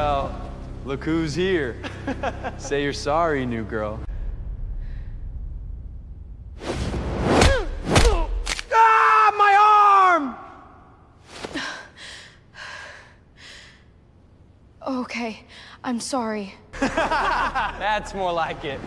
Well, look who's here. Say you're sorry, new girl. Ah, my arm! Okay, I'm sorry. That's more like it.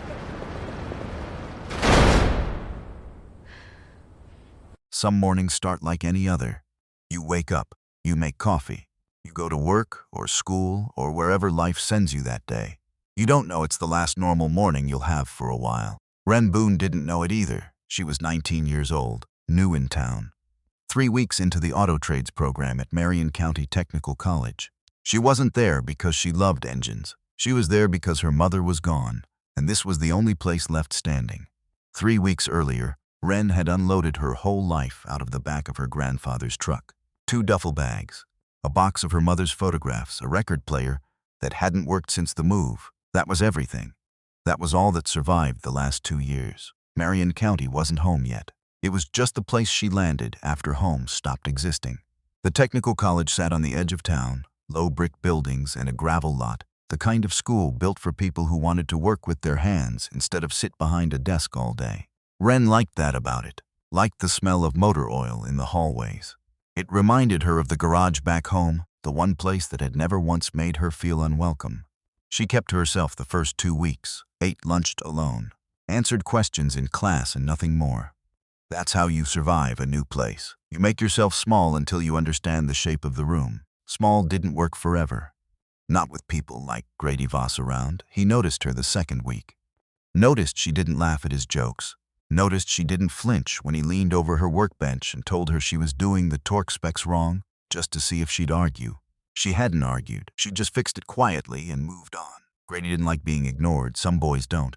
Some mornings start like any other. You wake up, you make coffee, you go to work or school or wherever life sends you that day. You don't know it's the last normal morning you'll have for a while. Ren Boone didn't know it either. She was 19 years old, new in town. 3 weeks into the auto trades program at Marion County Technical College. She wasn't there because she loved engines. She was there because her mother was gone, and this was the only place left standing. 3 weeks earlier, Ren had unloaded her whole life out of the back of her grandfather's truck. 2 duffel bags, a box of her mother's photographs, a record player that hadn't worked since the move. That was everything. That was all that survived the last 2 years. Marion County wasn't home yet. It was just the place she landed after home stopped existing. The technical college sat on the edge of town, low brick buildings and a gravel lot, the kind of school built for people who wanted to work with their hands instead of sit behind a desk all day. Ren liked that about it, liked the smell of motor oil in the hallways. It reminded her of the garage back home, the one place that had never once made her feel unwelcome. She kept to herself the first 2 weeks, ate lunched alone, answered questions in class and nothing more. That's how you survive a new place. You make yourself small until you understand the shape of the room. Small didn't work forever. Not with people like Grady Voss around. He noticed her the second week. Noticed she didn't laugh at his jokes. Noticed she didn't flinch when he leaned over her workbench and told her she was doing the torque specs wrong just to see if she'd argue. She hadn't argued. She just fixed it quietly and moved on. Grady didn't like being ignored. Some boys don't.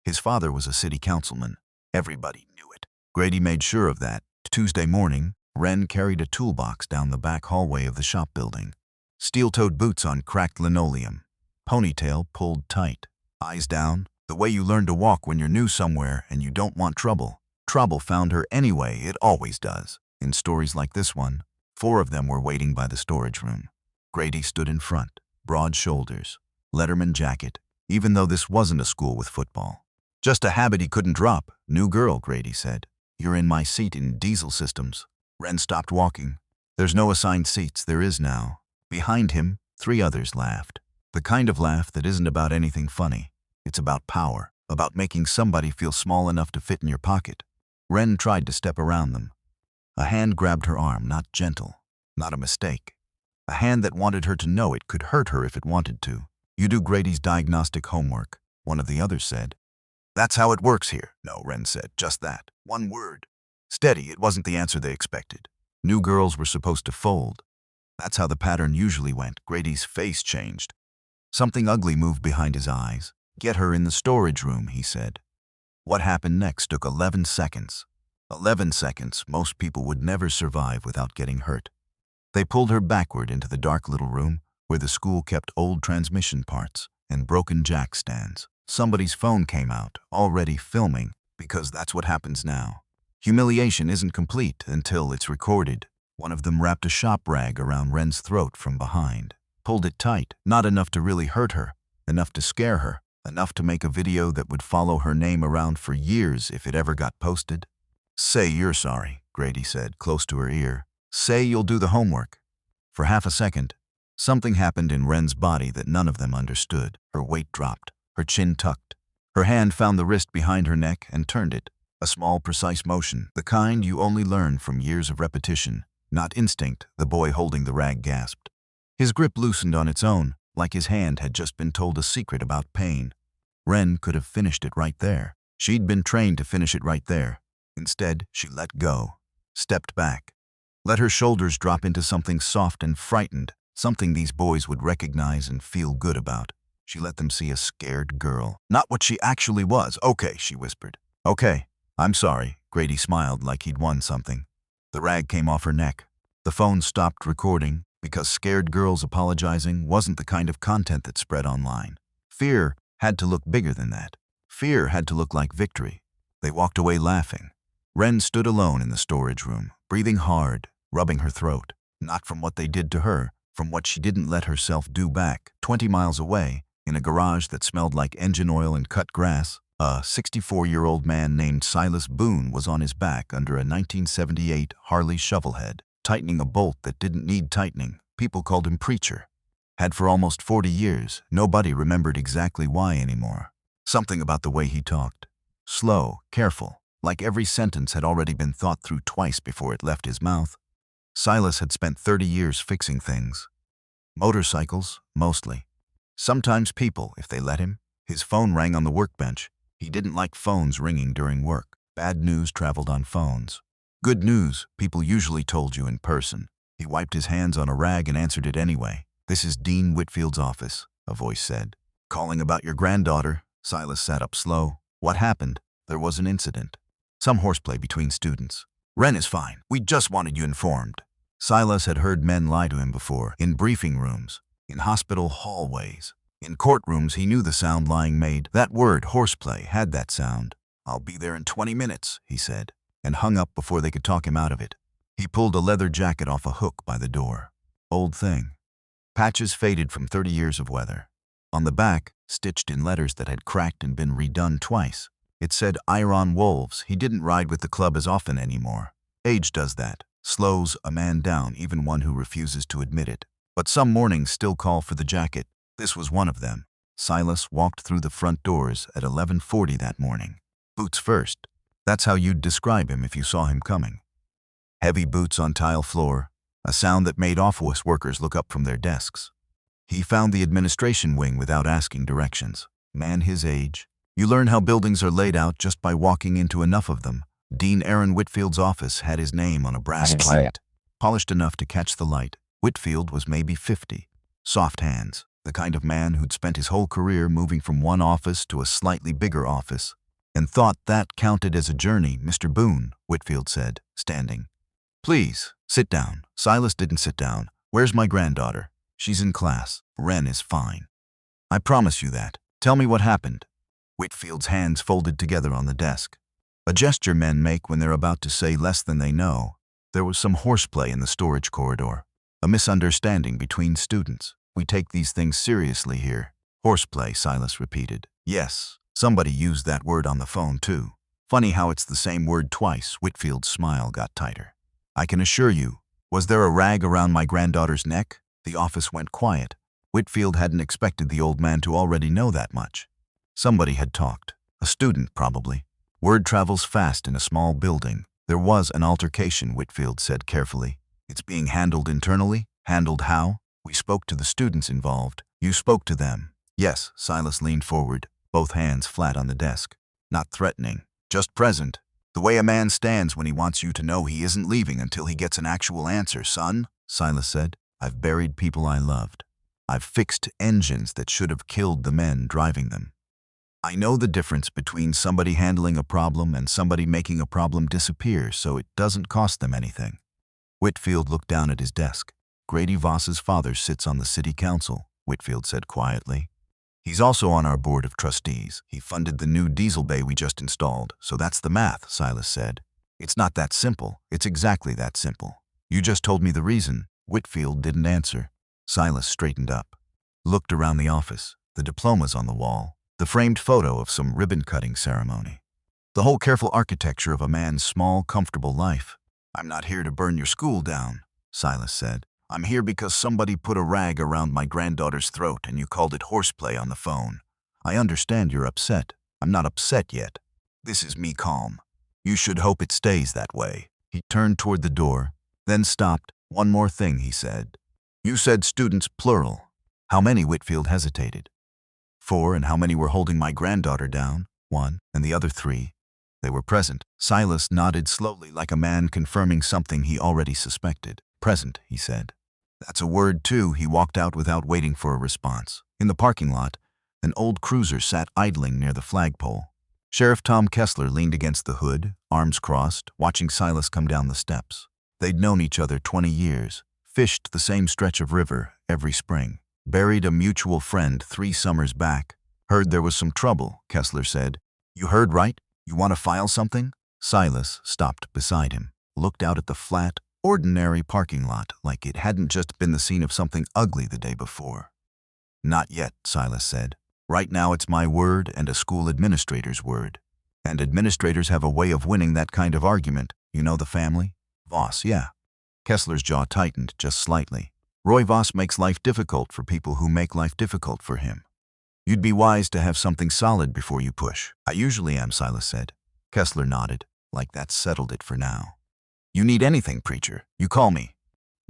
His father was a city councilman. Everybody knew it. Grady made sure of that. Tuesday morning, Ren carried a toolbox down the back hallway of the shop building. Steel-toed boots on cracked linoleum. Ponytail pulled tight. Eyes down. The way you learn to walk when you're new somewhere and you don't want trouble. Trouble found her anyway, it always does. In stories like this one, 4 of them were waiting by the storage room. Grady stood in front, broad shoulders, Letterman jacket, even though this wasn't a school with football. Just a habit he couldn't drop. New girl, Grady said. You're in my seat in diesel systems. Ren stopped walking. There's no assigned seats, there is now. Behind him, 3 others laughed. The kind of laugh that isn't about anything funny. It's about power, about making somebody feel small enough to fit in your pocket. Ren tried to step around them. A hand grabbed her arm, not gentle, not a mistake. A hand that wanted her to know it could hurt her if it wanted to. You do Grady's diagnostic homework, one of the others said. That's how it works here. No, Ren said, just that. One word. Steady, it wasn't the answer they expected. New girls were supposed to fold. That's how the pattern usually went. Grady's face changed. Something ugly moved behind his eyes. Get her in the storage room, he said. What happened next took 11 seconds. 11 seconds most people would never survive without getting hurt. They pulled her backward into the dark little room where the school kept old transmission parts and broken jack stands. Somebody's phone came out, already filming, because that's what happens now. Humiliation isn't complete until it's recorded. One of them wrapped a shop rag around Ren's throat from behind. Pulled it tight, not enough to really hurt her, enough to scare her. Enough to make a video that would follow her name around for years if it ever got posted. Say you're sorry, Grady said, close to her ear. Say you'll do the homework. For half a second, something happened in Ren's body that none of them understood. Her weight dropped, her chin tucked. Her hand found the wrist behind her neck and turned it. A small, precise motion, the kind you only learn from years of repetition. Not instinct, the boy holding the rag gasped. His grip loosened on its own, like his hand had just been told a secret about pain. Ren could have finished it right there. She'd been trained to finish it right there. Instead, she let go, stepped back, let her shoulders drop into something soft and frightened, something these boys would recognize and feel good about. She let them see a scared girl. Not what she actually was. Okay, she whispered. Okay, I'm sorry. Grady smiled like he'd won something. The rag came off her neck. The phone stopped recording because scared girls apologizing wasn't the kind of content that spread online. Fear had to look bigger than that. Fear had to look like victory. They walked away laughing. Ren stood alone in the storage room, breathing hard, rubbing her throat. Not from what they did to her, from what she didn't let herself do back. 20 miles away, in a garage that smelled like engine oil and cut grass, a 64-year-old man named Silas Boone was on his back under a 1978 Harley Shovelhead, tightening a bolt that didn't need tightening. People called him Preacher. Had for almost 40 years. Nobody remembered exactly why anymore. Something about the way he talked. Slow, careful, like every sentence had already been thought through twice before it left his mouth. Silas had spent 30 years fixing things. Motorcycles, mostly. Sometimes people, if they let him. His phone rang on the workbench. He didn't like phones ringing during work. Bad news traveled on phones. Good news, people usually told you in person. He wiped his hands on a rag and answered it anyway. "This is Dean Whitfield's office," a voice said. "Calling about your granddaughter." Silas sat up slow. "What happened?" "There was an incident. Some horseplay between students." "Ren is fine. We just wanted you informed." Silas had heard men lie to him before, in briefing rooms, in hospital hallways. In courtrooms, he knew the sound lying made. That word, horseplay, had that sound. "I'll be there in 20 minutes, he said, and hung up before they could talk him out of it. He pulled a leather jacket off a hook by the door. Old thing. Patches faded from 30 years of weather. On the back, stitched in letters that had cracked and been redone twice, it said Iron Wolves. He didn't ride with the club as often anymore. Age does that. Slows a man down, even one who refuses to admit it. But some mornings still call for the jacket. This was one of them. Silas walked through the front doors at 11:40 that morning. Boots first. That's how you'd describe him if you saw him coming. Heavy boots on tile floor, a sound that made office workers look up from their desks. He found the administration wing without asking directions. Man his age. You learn how buildings are laid out just by walking into enough of them. Dean Aaron Whitfield's office had his name on a brass plate, polished enough to catch the light. Whitfield was maybe 50. Soft hands, the kind of man who'd spent his whole career moving from one office to a slightly bigger office, and thought that counted as a journey. "Mr. Boone," Whitfield said, standing. "Please, sit down." Silas didn't sit down. "Where's my granddaughter?" "She's in class. Ren is fine." "I promise you that. Tell me what happened." Whitfield's hands folded together on the desk. A gesture men make when they're about to say less than they know. There was some horseplay in the storage corridor. A misunderstanding between students. "We take these things seriously here." "Horseplay," Silas repeated. "Yes, somebody used that word on the phone too. Funny how it's the same word twice." Whitfield's smile got tighter. "I can assure you, was there a rag around my granddaughter's neck?" The office went quiet. Whitfield hadn't expected the old man to already know that much. Somebody had talked. A student, probably. Word travels fast in a small building. "There was an altercation," Whitfield said carefully. "It's being handled internally." "Handled how?" "We spoke to the students involved." "You spoke to them?" "Yes." Silas leaned forward, both hands flat on the desk. Not threatening, just present. "The way a man stands when he wants you to know he isn't leaving until he gets an actual answer, son," Silas said. "I've buried people I loved. I've fixed engines that should have killed the men driving them. I know the difference between somebody handling a problem and somebody making a problem disappear so it doesn't cost them anything." Whitfield looked down at his desk. "Grady Voss's father sits on the city council," Whitfield said quietly. "He's also on our board of trustees. He funded the new diesel bay we just installed, so that's the math," Silas said. "It's not that simple. It's exactly that simple. You just told me the reason." Whitfield didn't answer. Silas straightened up, looked around the office, the diplomas on the wall, the framed photo of some ribbon-cutting ceremony. The whole careful architecture of a man's small, comfortable life. "I'm not here to burn your school down," Silas said. "I'm here because somebody put a rag around my granddaughter's throat and you called it horseplay on the phone. I understand you're upset. I'm not upset yet. This is me calm. You should hope it stays that way." He turned toward the door, then stopped. "One more thing," he said. "You said students plural. How many?" Whitfield hesitated. "4, and how many were holding my granddaughter down?" "1, and the other 3. They were present." Silas nodded slowly like a man confirming something he already suspected. "Present," he said. "That's a word too." He walked out without waiting for a response. In the parking lot, an old cruiser sat idling near the flagpole. Sheriff Tom Kessler leaned against the hood, arms crossed, watching Silas come down the steps. They'd known each other 20 years, fished the same stretch of river every spring, buried a mutual friend 3 summers back. "Heard there was some trouble," Kessler said. "You heard right? You want to file something?" Silas stopped beside him, looked out at the flat, Ordinary parking lot, like it hadn't just been the scene of something ugly the day before. Not yet, Silas said. Right now it's my word and a school administrator's word. And administrators have a way of winning that kind of argument. You know the family? Voss, yeah. Kessler's jaw tightened just slightly. Roy Voss makes life difficult for people who make life difficult for him. You'd be wise to have something solid before you push. I usually am, Silas said. Kessler nodded, like that settled it for now. You need anything, preacher. You call me.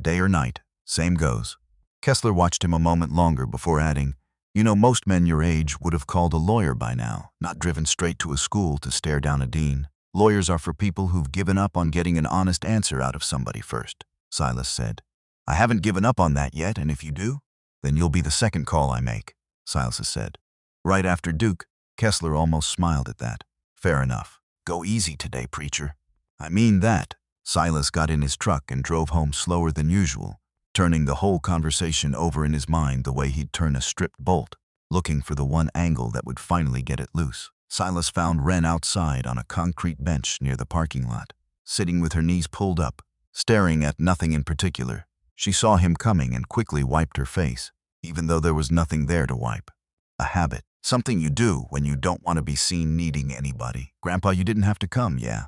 Day or night, same goes. Kessler watched him a moment longer before adding, you know, most men your age would have called a lawyer by now, not driven straight to a school to stare down a dean. Lawyers are for people who've given up on getting an honest answer out of somebody first, Silas said. I haven't given up on that yet, and if you do, then you'll be the second call I make, Silas said. Right after Duke, Kessler almost smiled at that. Fair enough. Go easy today, preacher. I mean that. Silas got in his truck and drove home slower than usual, turning the whole conversation over in his mind the way he'd turn a stripped bolt, looking for the one angle that would finally get it loose. Silas found Wren outside on a concrete bench near the parking lot, sitting with her knees pulled up, staring at nothing in particular. She saw him coming and quickly wiped her face, even though there was nothing there to wipe. A habit, something you do when you don't want to be seen needing anybody. Grandpa, you didn't have to come, yeah?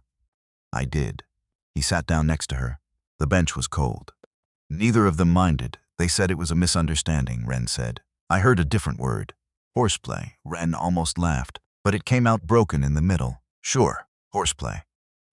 I did. He sat down next to her. The bench was cold. Neither of them minded. They said it was a misunderstanding, Wren said. I heard a different word. Horseplay. Wren almost laughed, but it came out broken in the middle. Sure, horseplay.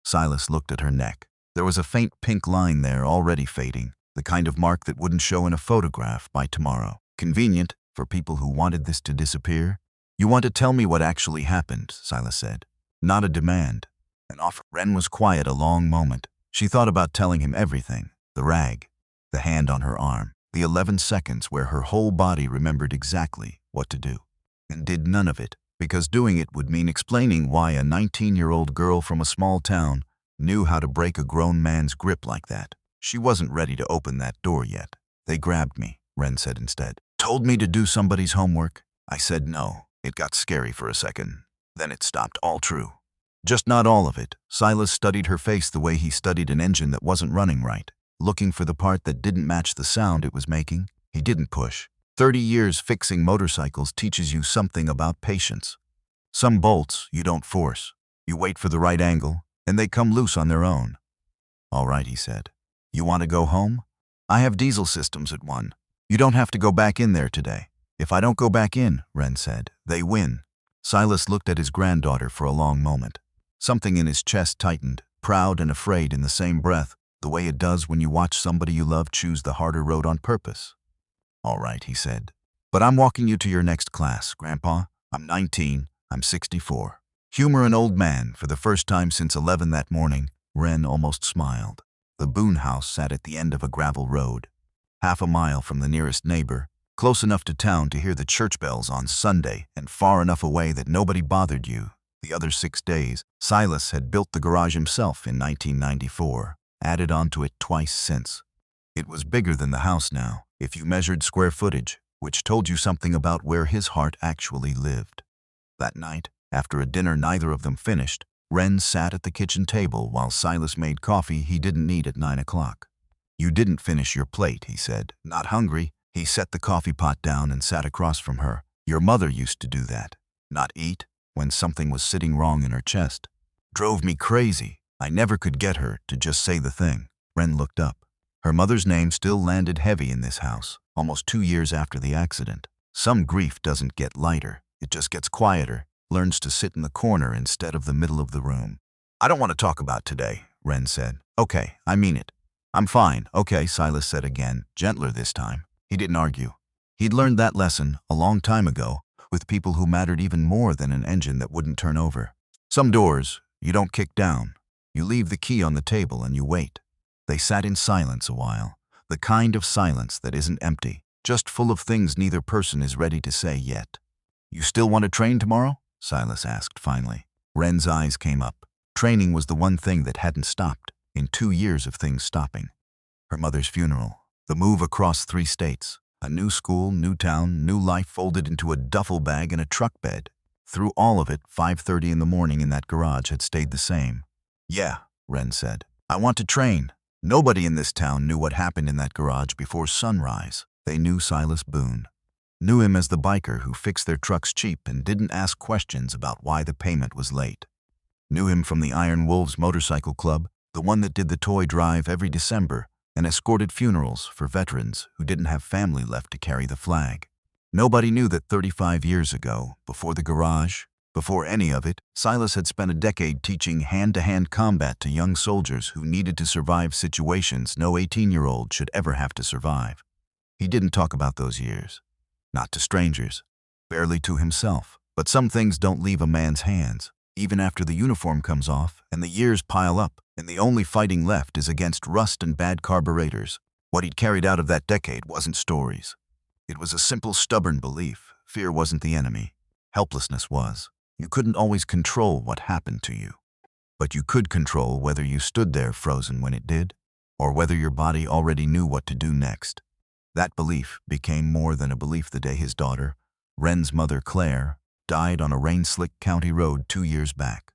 Silas looked at her neck. There was a faint pink line there already fading, the kind of mark that wouldn't show in a photograph by tomorrow. Convenient for people who wanted this to disappear. You want to tell me what actually happened, Silas said. Not a demand. An offer. Wren was quiet a long moment. She thought about telling him everything. The rag, the hand on her arm, the 11 seconds where her whole body remembered exactly what to do. And did none of it, because doing it would mean explaining why a 19-year-old girl from a small town knew how to break a grown man's grip like that. She wasn't ready to open that door yet. They grabbed me, Wren said instead. Told me to do somebody's homework. I said no. It got scary for a second. Then it stopped. All true. Just not all of it. Silas studied her face the way he studied an engine that wasn't running right, looking for the part that didn't match the sound it was making. He didn't push. 30 years fixing motorcycles teaches you something about patience. Some bolts you don't force. You wait for the right angle, and they come loose on their own. All right, he said. You want to go home? I have diesel systems at 1. You don't have to go back in there today. If I don't go back in, Wren said, they win. Silas looked at his granddaughter for a long moment. Something in his chest tightened, proud and afraid in the same breath, the way it does when you watch somebody you love choose the harder road on purpose. All right, he said. But I'm walking you to your next class, Grandpa. I'm 19. I'm 64. Humor an old man for the first time since 11 that morning. Wren almost smiled. The Boone house sat at the end of a gravel road, half a mile from the nearest neighbor, close enough to town to hear the church bells on Sunday and far enough away that nobody bothered you. The other 6 days, Silas had built the garage himself in 1994, added onto it twice since. It was bigger than the house now, if you measured square footage, which told you something about where his heart actually lived. That night, after a dinner neither of them finished, Wren sat at the kitchen table while Silas made coffee he didn't need at 9 o'clock. You didn't finish your plate, he said. Not hungry? He set the coffee pot down and sat across from her. Your mother used to do that. Not eat when something was sitting wrong in her chest. Drove me crazy. I never could get her to just say the thing. Wren looked up. Her mother's name still landed heavy in this house, almost 2 years after the accident. Some grief doesn't get lighter. It just gets quieter, learns to sit in the corner instead of the middle of the room. I don't want to talk about today, Wren said. Okay, I mean it. I'm fine. Okay, Silas said again, gentler this time. He didn't argue. He'd learned that lesson a long time ago with people who mattered even more than an engine that wouldn't turn over. Some doors you don't kick down. You leave the key on the table and you wait. They sat in silence a while, the kind of silence that isn't empty, just full of things neither person is ready to say yet. You still want to train tomorrow? Silas asked finally. Wren's eyes came up. Training was the one thing that hadn't stopped in 2 years of things stopping. Her mother's funeral, the move across 3 states, a new school, new town, new life folded into a duffel bag and a truck bed. Through all of it, 5:30 in the morning in that garage had stayed the same. Yeah, Wren said. I want to train. Nobody in this town knew what happened in that garage before sunrise. They knew Silas Boone. Knew him as the biker who fixed their trucks cheap and didn't ask questions about why the payment was late. Knew him from the Iron Wolves Motorcycle Club, the one that did the toy drive every December and escorted funerals for veterans who didn't have family left to carry the flag. Nobody knew that 35 years ago, before the garage, before any of it, Silas had spent a decade teaching hand-to-hand combat to young soldiers who needed to survive situations no 18-year-old should ever have to survive. He didn't talk about those years. Not to strangers. Barely to himself. But some things don't leave a man's hands, even after the uniform comes off and the years pile up, and the only fighting left is against rust and bad carburetors. What he'd carried out of that decade wasn't stories. It was a simple, stubborn belief. Fear wasn't the enemy. Helplessness was. You couldn't always control what happened to you. But you could control whether you stood there frozen when it did, or whether your body already knew what to do next. That belief became more than a belief the day his daughter, Ren's mother Claire, died on a rain-slicked county road 2 years back.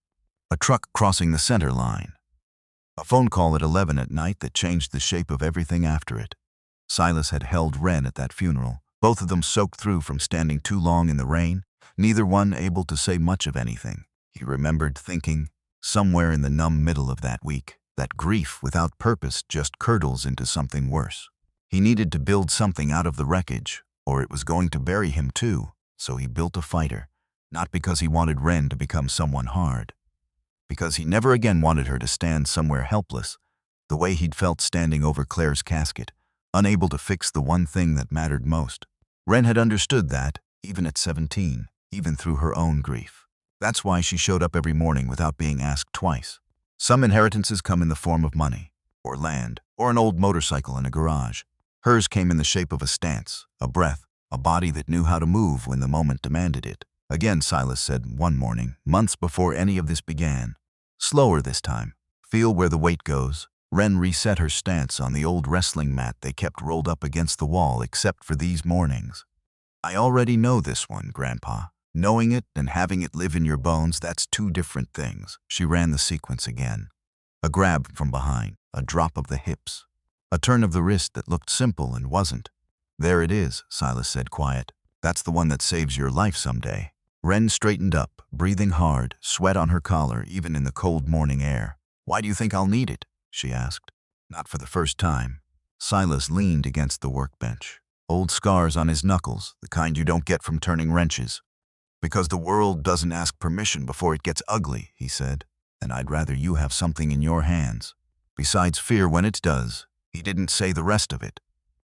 A truck crossing the center line. A phone call at 11 at night that changed the shape of everything after it. Silas had held Ren at that funeral, both of them soaked through from standing too long in the rain, neither one able to say much of anything. He remembered thinking, somewhere in the numb middle of that week, that grief without purpose just curdles into something worse. He needed to build something out of the wreckage, or it was going to bury him too, so he built a fighter, not because he wanted Ren to become someone hard. Because he never again wanted her to stand somewhere helpless, the way he'd felt standing over Claire's casket, unable to fix the one thing that mattered most. Ren had understood that, even at 17, even through her own grief. That's why she showed up every morning without being asked twice. Some inheritances come in the form of money, or land, or an old motorcycle in a garage. Hers came in the shape of a stance, a breath, a body that knew how to move when the moment demanded it. Again, Silas said one morning, months before any of this began. Slower this time. Feel where the weight goes. Ren reset her stance on the old wrestling mat they kept rolled up against the wall except for these mornings. I already know this one, Grandpa. Knowing it and having it live in your bones, that's two different things. She ran the sequence again. A grab from behind, a drop of the hips, a turn of the wrist that looked simple and wasn't. There it is, Silas said quiet. That's the one that saves your life someday. Ren straightened up, breathing hard, sweat on her collar even in the cold morning air. Why do you think I'll need it? She asked. Not for the first time. Silas leaned against the workbench. Old scars on his knuckles, the kind you don't get from turning wrenches. Because the world doesn't ask permission before it gets ugly, he said, and I'd rather you have something in your hands. Besides fear when it does. He didn't say the rest of it.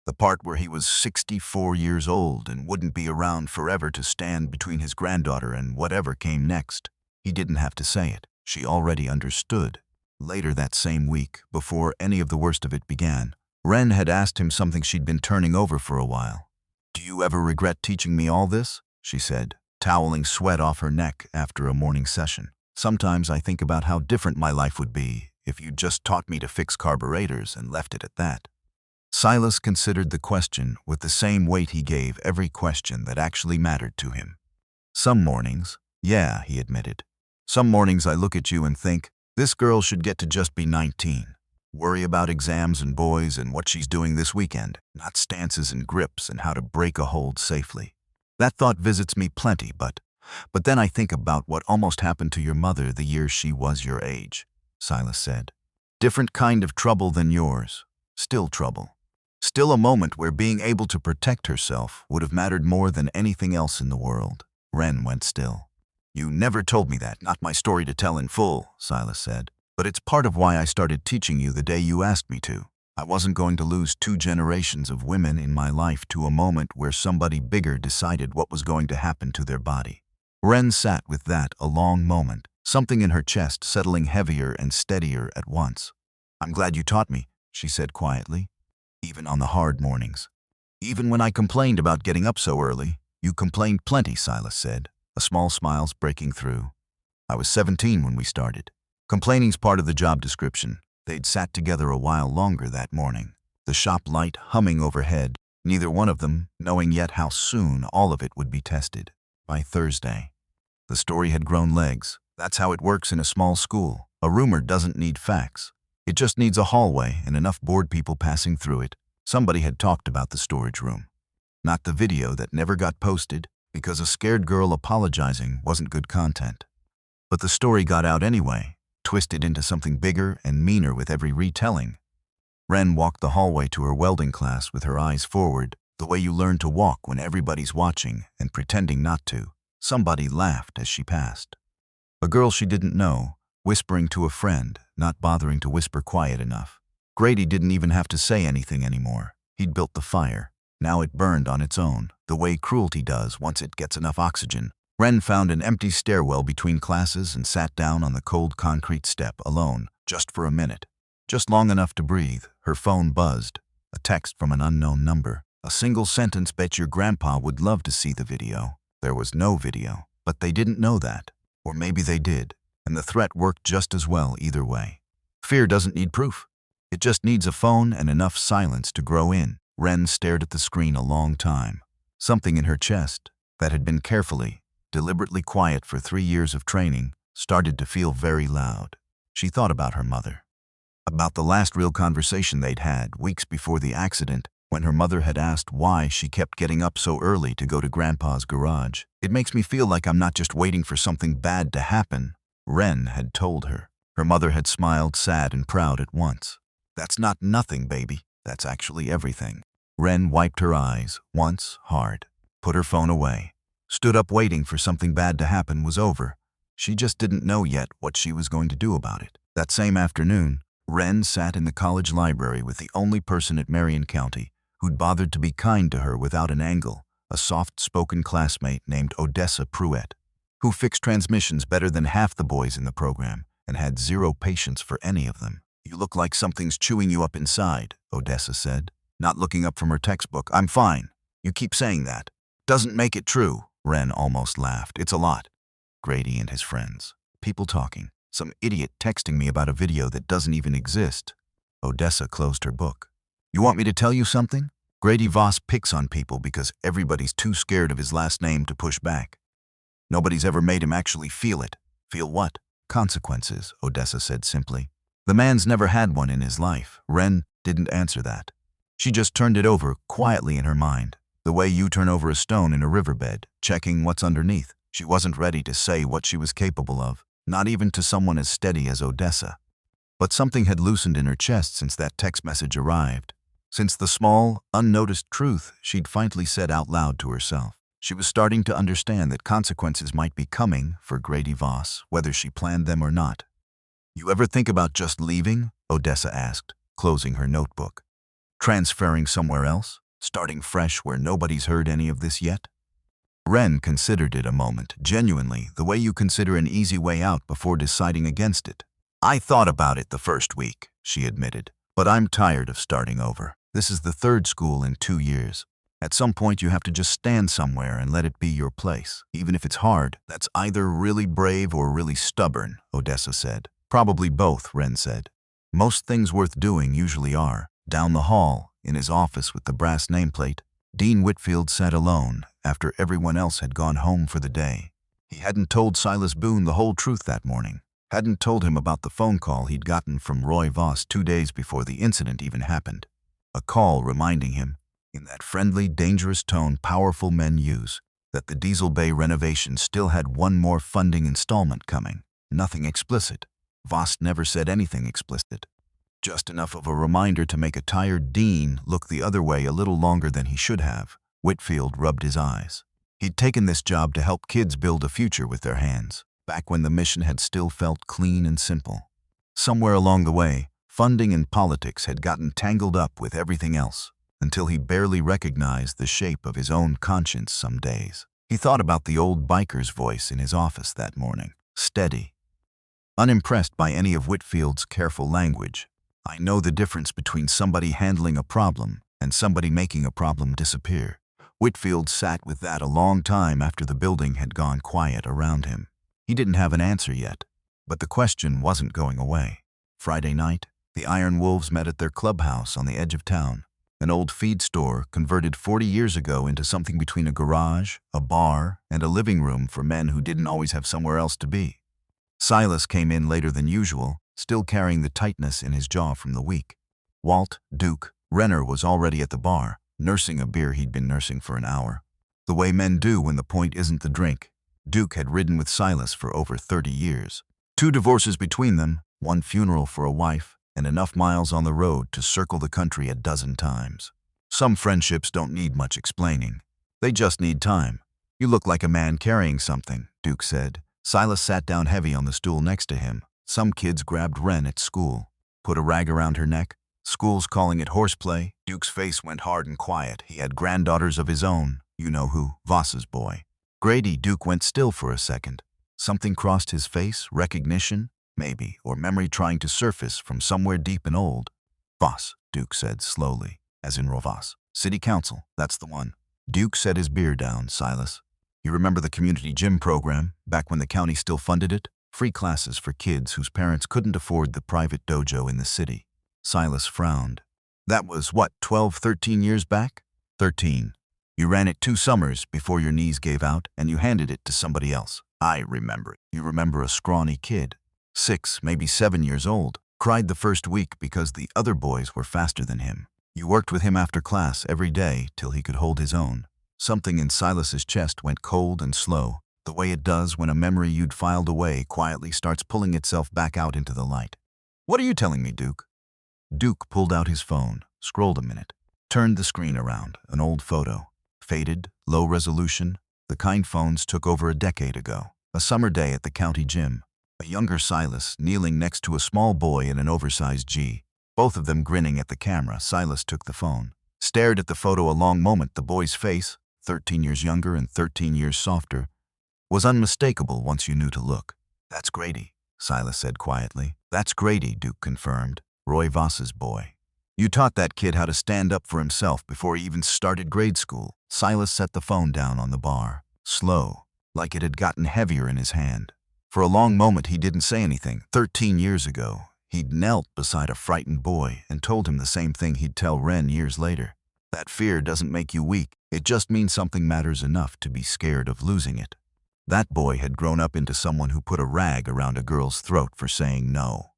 The part where he was 64 years old and wouldn't be around forever to stand between his granddaughter and whatever came next. He didn't have to say it. She already understood. Later that same week, before any of the worst of it began, Ren had asked him something she'd been turning over for a while. Do you ever regret teaching me all this? She said, toweling sweat off her neck after a morning session. Sometimes I think about how different my life would be if you'd just taught me to fix carburetors and left it at that. Silas considered the question with the same weight he gave every question that actually mattered to him. Some mornings, yeah, he admitted. Some mornings I look at you and think, this girl should get to just be 19. Worry about exams and boys and what she's doing this weekend, not stances and grips and how to break a hold safely. That thought visits me plenty, but then I think about what almost happened to your mother the year she was your age, Silas said. Different kind of trouble than yours. Still trouble. Still a moment where being able to protect herself would have mattered more than anything else in the world. Ren went still. You never told me that, not my story to tell in full, Silas said. But it's part of why I started teaching you the day you asked me to. I wasn't going to lose 2 generations of women in my life to a moment where somebody bigger decided what was going to happen to their body. Ren sat with that a long moment, something in her chest settling heavier and steadier at once. I'm glad you taught me, she said quietly. Even on the hard mornings. Even when I complained about getting up so early, you complained plenty, Silas said, a small smile breaking through. I was 17 when we started. Complaining's part of the job description. They'd sat together a while longer that morning, the shop light humming overhead, neither one of them knowing yet how soon all of it would be tested. By Thursday. The story had grown legs. That's how it works in a small school. A rumor doesn't need facts. It just needs a hallway and enough bored people passing through it. Somebody had talked about the storage room. Not the video that never got posted because a scared girl apologizing wasn't good content. But the story got out anyway, twisted into something bigger and meaner with every retelling. Ren walked the hallway to her welding class with her eyes forward, the way you learn to walk when everybody's watching and pretending not to. Somebody laughed as she passed. A girl she didn't know, whispering to a friend, not bothering to whisper quiet enough. Grady didn't even have to say anything anymore. He'd built the fire. Now it burned on its own, the way cruelty does once it gets enough oxygen. Ren found an empty stairwell between classes and sat down on the cold concrete step alone, just for a minute. Just long enough to breathe. Her phone buzzed. A text from an unknown number. A single sentence, "Bet your grandpa would love to see the video." There was no video, but they didn't know that. Or maybe they did, and the threat worked just as well either way. Fear doesn't need proof. It just needs a phone and enough silence to grow in. Ren stared at the screen a long time. Something in her chest, that had been carefully, deliberately quiet for 3 years of training, started to feel very loud. She thought about her mother. About the last real conversation they'd had, weeks before the accident, when her mother had asked why she kept getting up so early to go to Grandpa's garage. "It makes me feel like I'm not just waiting for something bad to happen," Ren had told her. Her mother had smiled, sad and proud at once. "That's not nothing, baby. That's actually everything." Ren wiped her eyes, once, hard, put her phone away, stood up waiting for something bad to happen was over. She just didn't know yet what she was going to do about it. That same afternoon, Ren sat in the college library with the only person at Marion County who'd bothered to be kind to her without an angle, a soft-spoken classmate named Odessa Pruitt, who fixed transmissions better than half the boys in the program and had zero patience for any of them. "You look like something's chewing you up inside," Odessa said, not looking up from her textbook. "I'm fine. You keep saying that. Doesn't make it true." Ren almost laughed. "It's a lot." Grady and his friends. People talking. Some idiot texting me about a video that doesn't even exist. Odessa closed her book. "You want me to tell you something?" Grady Voss picks on people because everybody's too scared of his last name to push back. Nobody's ever made him actually feel it. "Feel what?" "Consequences," Odessa said simply. The man's never had one in his life. Ren didn't answer that. She just turned it over quietly in her mind, the way you turn over a stone in a riverbed, checking what's underneath. She wasn't ready to say what she was capable of, not even to someone as steady as Odessa. But something had loosened in her chest since that text message arrived. Since the small, unnoticed truth she'd finally said out loud to herself. She was starting to understand that consequences might be coming for Grady Voss, whether she planned them or not. "You ever think about just leaving?" Odessa asked, closing her notebook. "Transferring somewhere else? Starting fresh where nobody's heard any of this yet?" Ren considered it a moment, genuinely, the way you consider an easy way out before deciding against it. "I thought about it the first week," she admitted, "but I'm tired of starting over. This is the third school in 2 years. At some point you have to just stand somewhere and let it be your place. Even if it's hard, that's either really brave or really stubborn," Odessa said. "Probably both," Ren said. "Most things worth doing usually are." Down the hall, in his office with the brass nameplate, Dean Whitfield sat alone after everyone else had gone home for the day. He hadn't told Silas Boone the whole truth that morning. Hadn't told him about the phone call he'd gotten from Roy Voss 2 days before the incident even happened. A call reminding him, in that friendly, dangerous tone powerful men use, that the Diesel Bay renovation still had one more funding installment coming. Nothing explicit. Voss never said anything explicit. Just enough of a reminder to make a tired Dean look the other way a little longer than he should have. Whitfield rubbed his eyes. He'd taken this job to help kids build a future with their hands, back when the mission had still felt clean and simple. Somewhere along the way, funding and politics had gotten tangled up with everything else, until he barely recognized the shape of his own conscience some days. He thought about the old biker's voice in his office that morning, steady, unimpressed by any of Whitfield's careful language. "I know the difference between somebody handling a problem and somebody making a problem disappear." Whitfield sat with that a long time after the building had gone quiet around him. He didn't have an answer yet, but the question wasn't going away. Friday night, the Iron Wolves met at their clubhouse on the edge of town, an old feed store converted 40 years ago into something between a garage, a bar, and a living room for men who didn't always have somewhere else to be. Silas came in later than usual, still carrying the tightness in his jaw from the week. Walt, Duke, Renner was already at the bar, nursing a beer he'd been nursing for an hour. The way men do when the point isn't the drink. Duke had ridden with Silas for over 30 years. 2 divorces between them, 1 funeral for a wife, and enough miles on the road to circle the country a dozen times. Some friendships don't need much explaining. They just need time. "You look like a man carrying something," Duke said. Silas sat down heavy on the stool next to him. "Some kids grabbed Ren at school. Put a rag around her neck. School's calling it horseplay." Duke's face went hard and quiet. He had granddaughters of his own. You know who, Voss's boy. Grady. Duke went still for a second. Something crossed his face, recognition, maybe, or memory trying to surface from somewhere deep and old. "Voss," Duke said slowly, as in Rovas. "City Council, that's the one." Duke set his beer down. "Silas, you remember the community gym program, back when the county still funded it? Free classes for kids whose parents couldn't afford the private dojo in the city." Silas frowned. "That was, what, 12, 13 years back?" 13. "You ran it 2 summers before your knees gave out, and you handed it to somebody else." "I remember." "You remember a scrawny kid, 6, maybe 7 years old, cried the first week because the other boys were faster than him. You worked with him after class every day till he could hold his own." Something in Silas's chest went cold and slow, the way it does when a memory you'd filed away quietly starts pulling itself back out into the light. "What are you telling me, Duke?" Duke pulled out his phone, scrolled a minute, turned the screen around. An old photo. Faded, low resolution, the kind phones took over a decade ago. A summer day at the county gym. A younger Silas kneeling next to a small boy in an oversized G. Both of them grinning at the camera. Silas took the phone, stared at the photo a long moment. The boy's face, 13 years younger and 13 years softer, was unmistakable once you knew to look. "That's Grady," Silas said quietly. "That's Grady," Duke confirmed. "Roy Voss's boy. You taught that kid how to stand up for himself before he even started grade school." Silas set the phone down on the bar, slow, like it had gotten heavier in his hand. For a long moment he didn't say anything. 13 years ago, he'd knelt beside a frightened boy and told him the same thing he'd tell Ren years later. That fear doesn't make you weak. It just means something matters enough to be scared of losing it. That boy had grown up into someone who put a rag around a girl's throat for saying no.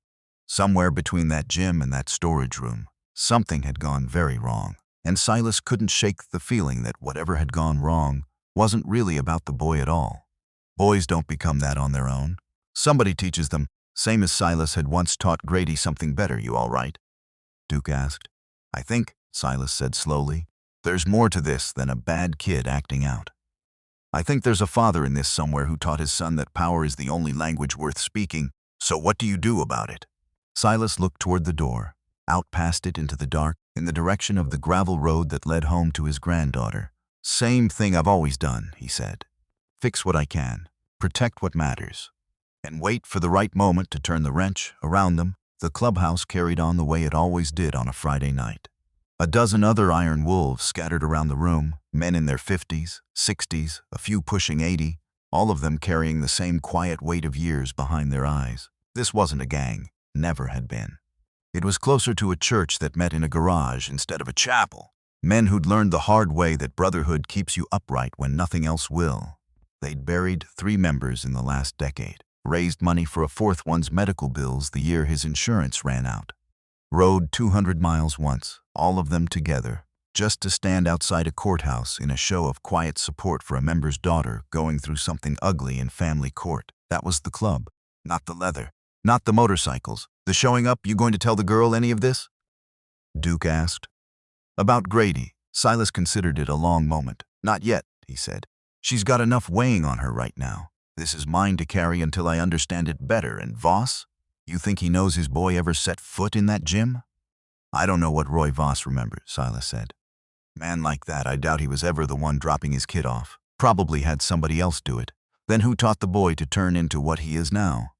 Somewhere between that gym and that storage room, something had gone very wrong. And Silas couldn't shake the feeling that whatever had gone wrong wasn't really about the boy at all. Boys don't become that on their own. Somebody teaches them, same as Silas had once taught Grady something better. "You all right?" Duke asked. "I think," Silas said slowly, "there's more to this than a bad kid acting out. I think there's a father in this somewhere who taught his son that power is the only language worth speaking. So what do you do about it?" Silas looked toward the door, out past it into the dark, in the direction of the gravel road that led home to his granddaughter. "Same thing I've always done," he said. "Fix what I can, protect what matters, and wait for the right moment to turn the wrench." Around them, the clubhouse carried on the way it always did on a Friday night. A dozen other iron wolves scattered around the room, men in their 50s, 60s, a few pushing 80, all of them carrying the same quiet weight of years behind their eyes. This wasn't a gang, never had been. It was closer to a church that met in a garage instead of a chapel. Men who'd learned the hard way that brotherhood keeps you upright when nothing else will. They'd buried 3 members in the last decade, raised money for a 4th one's medical bills the year his insurance ran out. Rode 200 miles once, all of them together, just to stand outside a courthouse in a show of quiet support for a member's daughter going through something ugly in family court. That was the club, not the leather, not the motorcycles. "The showing up, you going to tell the girl any of this?" Duke asked. "About Grady." Silas considered it a long moment. "Not yet," he said. "She's got enough weighing on her right now. This is mine to carry until I understand it better. And Voss? You think he knows his boy ever set foot in that gym?" "I don't know what Roy Voss remembers," Silas said. "Man like that, I doubt he was ever the one dropping his kid off. Probably had somebody else do it. Then who taught the boy to turn into what he is now?"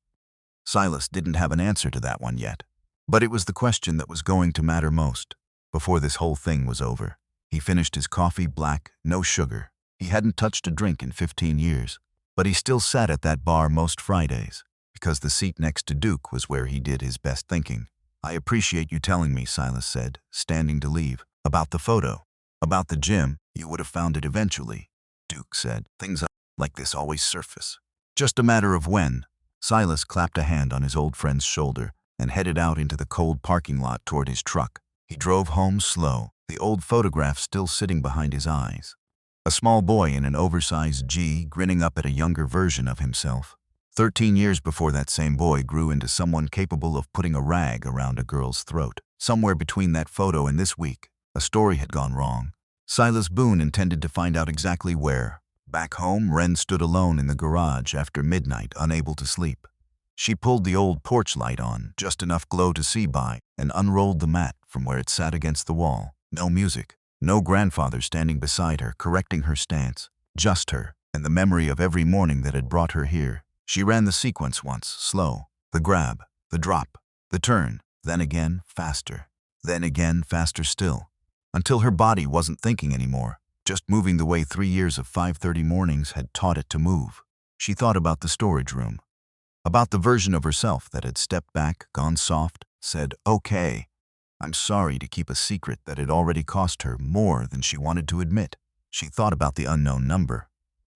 Silas didn't have an answer to that one yet. But it was the question that was going to matter most, before this whole thing was over. He finished his coffee black, no sugar. He hadn't touched a drink in 15 years. But he still sat at that bar most Fridays, because the seat next to Duke was where he did his best thinking. "I appreciate you telling me," Silas said, standing to leave. "About the photo. About the gym. You would have found it eventually," Duke said. "Things like this always surface. Just a matter of when." Silas clapped a hand on his old friend's shoulder. and headed out into the cold parking lot toward his truck. He drove home slow, the old photograph still sitting behind his eyes. A small boy in an oversized G grinning up at a younger version of himself. 13 years before that same boy grew into someone capable of putting a rag around a girl's throat. Somewhere between that photo and this week, a story had gone wrong. Silas Boone intended to find out exactly where. Back home, Wren stood alone in the garage after midnight, unable to sleep. She pulled the old porch light on, just enough glow to see by, and unrolled the mat from where it sat against the wall. No music, no grandfather standing beside her, correcting her stance. Just her, and the memory of every morning that had brought her here. She ran the sequence once, slow. The grab, the drop, the turn, then again, faster. Then again, faster still. Until her body wasn't thinking anymore, just moving the way 3 years of 5:30 mornings had taught it to move. She thought about the storage room. About the version of herself that had stepped back, gone soft, said, "Okay, I'm sorry," to keep a secret that had already cost her more than she wanted to admit. She thought about the unknown number.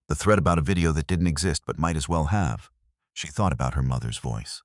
The threat about a video that didn't exist but might as well have. She thought about her mother's voice.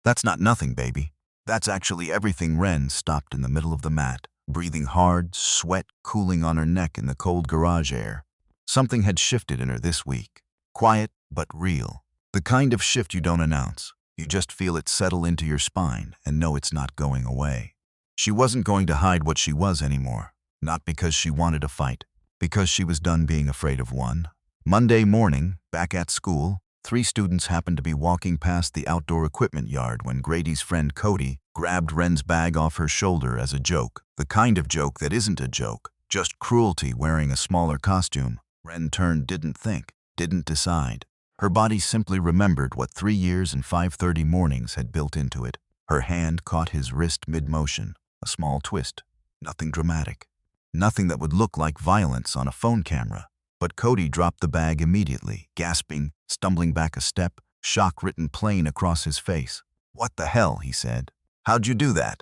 "That's not nothing, baby. That's actually everything." Wren stopped in the middle of the mat, breathing hard, sweat cooling on her neck in the cold garage air. Something had shifted in her this week. Quiet, but real. The kind of shift you don't announce. You just feel it settle into your spine and know it's not going away. She wasn't going to hide what she was anymore. Not because she wanted a fight. Because she was done being afraid of one. Monday morning, back at school, 3 students happened to be walking past the outdoor equipment yard when Grady's friend Cody grabbed Wren's bag off her shoulder as a joke. The kind of joke that isn't a joke, just cruelty wearing a smaller costume. Wren turned, didn't think, didn't decide. Her body simply remembered what 3 years and 5:30 mornings had built into it. Her hand caught his wrist mid-motion, a small twist. Nothing dramatic. Nothing that would look like violence on a phone camera. But Cody dropped the bag immediately, gasping, stumbling back a step, shock written plain across his face. "What the hell?" he said. "How'd you do that?"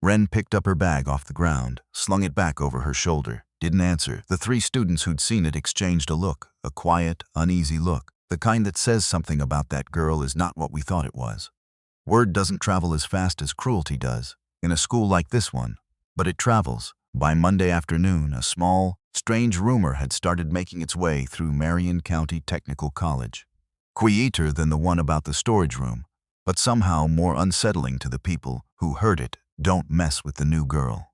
Wren picked up her bag off the ground, slung it back over her shoulder, didn't answer. The 3 students who'd seen it exchanged a look, a quiet, uneasy look. The kind that says something about that girl is not what we thought it was. Word doesn't travel as fast as cruelty does, in a school like this one, but it travels. By Monday afternoon, a small, strange rumor had started making its way through Marion County Technical College. Quieter than the one about the storage room, but somehow more unsettling to the people who heard it. Don't mess with the new girl.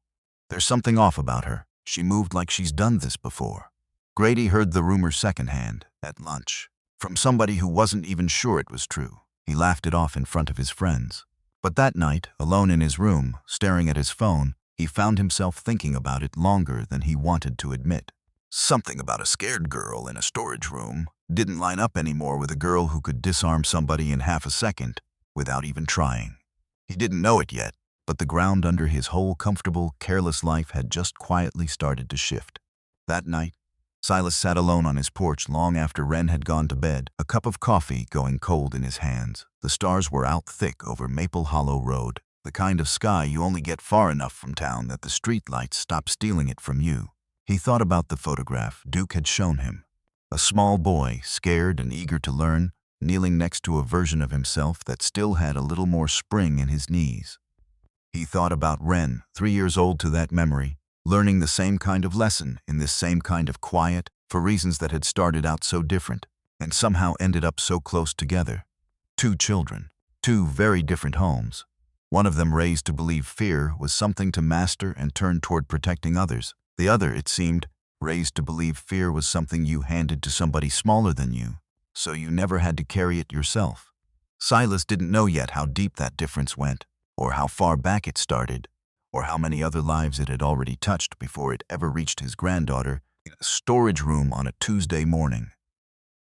There's something off about her. She moved like she's done this before. Grady heard the rumor secondhand, at lunch, from somebody who wasn't even sure it was true. He laughed it off in front of his friends. But that night, alone in his room, staring at his phone, he found himself thinking about it longer than he wanted to admit. Something about a scared girl in a storage room didn't line up anymore with a girl who could disarm somebody in half a second without even trying. He didn't know it yet, but the ground under his whole comfortable, careless life had just quietly started to shift. That night, Silas sat alone on his porch long after Wren had gone to bed, a cup of coffee going cold in his hands. The stars were out thick over Maple Hollow Road, the kind of sky you only get far enough from town that the streetlights stop stealing it from you. He thought about the photograph Duke had shown him. A small boy, scared and eager to learn, kneeling next to a version of himself that still had a little more spring in his knees. He thought about Wren, 3 years old to that memory, learning the same kind of lesson in this same kind of quiet, for reasons that had started out so different, and somehow ended up so close together. 2 children, 2 very different homes. One of them raised to believe fear was something to master and turn toward protecting others. The other, it seemed, raised to believe fear was something you handed to somebody smaller than you, so you never had to carry it yourself. Silas didn't know yet how deep that difference went, or how far back it started, or how many other lives it had already touched before it ever reached his granddaughter in a storage room on a Tuesday morning.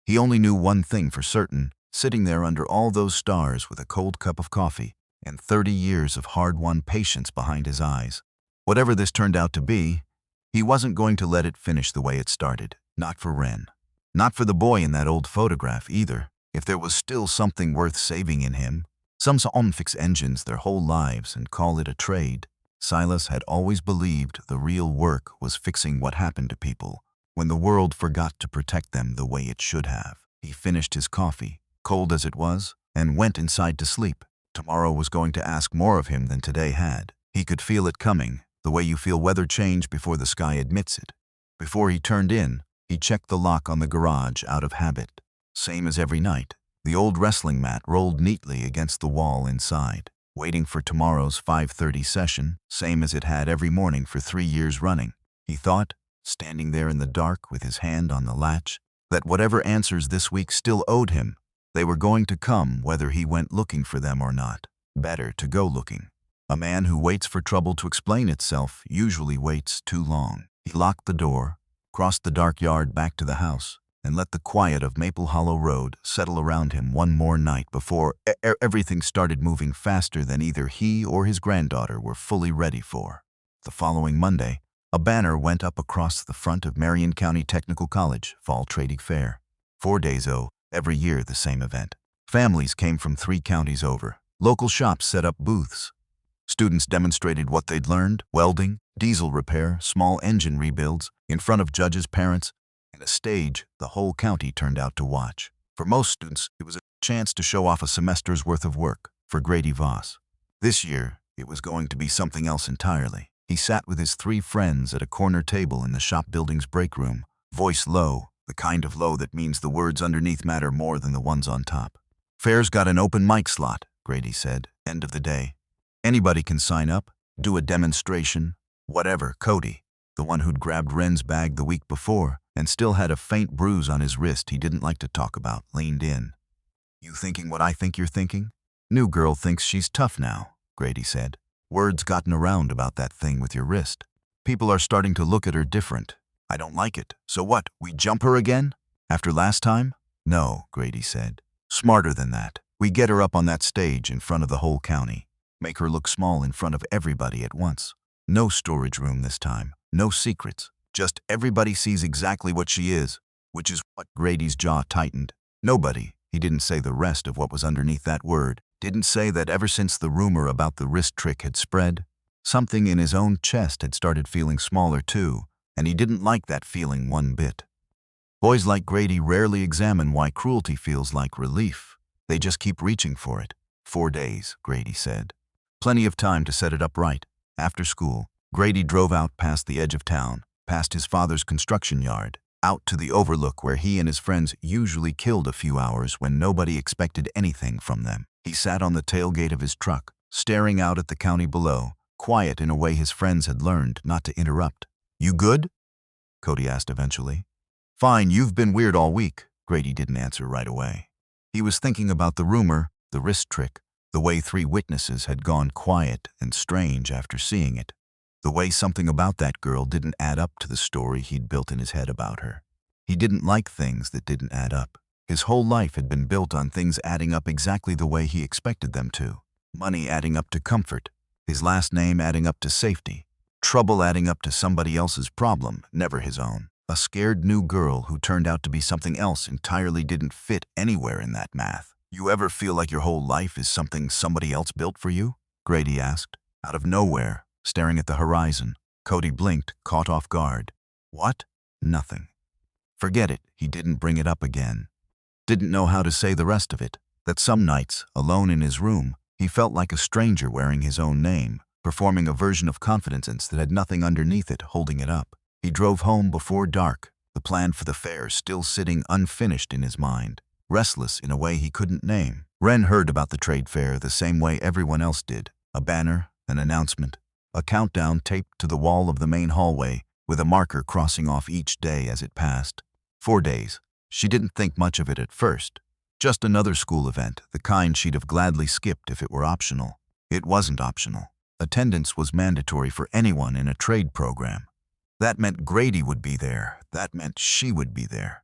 He only knew one thing for certain, sitting there under all those stars with a cold cup of coffee and 30 years of hard-won patience behind his eyes. Whatever this turned out to be, he wasn't going to let it finish the way it started. Not for Wren. Not for the boy in that old photograph either. If there was still something worth saving in him, some fix engines their whole lives and call it a trade. Silas had always believed the real work was fixing what happened to people when the world forgot to protect them the way it should have. He finished his coffee, cold as it was, and went inside to sleep. Tomorrow was going to ask more of him than today had. He could feel it coming, the way you feel weather change before the sky admits it. Before he turned in, he checked the lock on the garage out of habit. Same as every night, the old wrestling mat rolled neatly against the wall inside, waiting for tomorrow's 5:30 session, same as it had every morning for 3 years running. He thought, standing there in the dark with his hand on the latch, that whatever answers this week still owed him, they were going to come whether he went looking for them or not. Better to go looking. A man who waits for trouble to explain itself usually waits too long. He locked the door, crossed the dark yard back to the house, and let the quiet of Maple Hollow Road settle around him one more night before everything started moving faster than either he or his granddaughter were fully ready for. The following Monday, a banner went up across the front of Marion County Technical College Fall Trading Fair. 4 days every year the same event. Families came from 3 counties over. Local shops set up booths. Students demonstrated what they'd learned: welding, diesel repair, small engine rebuilds, in front of judges, parents, and a stage the whole county turned out to watch. For most students, it was a chance to show off a semester's worth of work. For Grady Voss, this year, it was going to be something else entirely. He sat with his 3 friends at a corner table in the shop building's break room, voice low, the kind of low that means the words underneath matter more than the ones on top. "Fair's got an open mic slot," Grady said, end of the day. "Anybody can sign up, do a demonstration, whatever." Cody, the one who'd grabbed Ren's bag the week before and still had a faint bruise on his wrist he didn't like to talk about, leaned in. "You thinking what I think you're thinking? New girl thinks she's tough now," Grady said. "Word's gotten around about that thing with your wrist. People are starting to look at her different. I don't like it. So what, we jump her again? After last time?" "No," Grady said. "Smarter than that. We get her up on that stage in front of the whole county. Make her look small in front of everybody at once. No storage room this time. No secrets. Just everybody sees exactly what she is," which is what Grady's jaw tightened. Nobody, he didn't say the rest of what was underneath that word, didn't say that ever since the rumor about the wrist trick had spread, something in his own chest had started feeling smaller too, and he didn't like that feeling one bit. Boys like Grady rarely examine why cruelty feels like relief. They just keep reaching for it. 4 days, Grady said. Plenty of time to set it up right. After school, Grady drove out past the edge of town, past his father's construction yard, out to the overlook where he and his friends usually killed a few hours when nobody expected anything from them. He sat on the tailgate of his truck, staring out at the county below, quiet in a way his friends had learned not to interrupt. "You good?" Cody asked eventually. "Fine, you've been weird all week." Grady didn't answer right away. He was thinking about the rumor, the wrist trick, the way 3 witnesses had gone quiet and strange after seeing it, the way something about that girl didn't add up to the story he'd built in his head about her. He didn't like things that didn't add up. His whole life had been built on things adding up exactly the way he expected them to. Money adding up to comfort, his last name adding up to safety, trouble adding up to somebody else's problem, never his own. A scared new girl who turned out to be something else entirely didn't fit anywhere in that math. "You ever feel like your whole life is something somebody else built for you?" Grady asked. Out of nowhere, staring at the horizon, Cody blinked, caught off guard. "What?" "Nothing." Forget it, he didn't bring it up again. Didn't know how to say the rest of it. That some nights, alone in his room, he felt like a stranger wearing his own name, performing a version of confidence that had nothing underneath it holding it up. He drove home before dark, the plan for the fair still sitting unfinished in his mind, restless in a way he couldn't name. Ren heard about the trade fair the same way everyone else did. A banner, an announcement, a countdown taped to the wall of the main hallway, with a marker crossing off each day as it passed. 4 days. She didn't think much of it at first. Just another school event, the kind she'd have gladly skipped if it were optional. It wasn't optional. Attendance was mandatory for anyone in a trade program. That meant Grady would be there. That meant she would be there.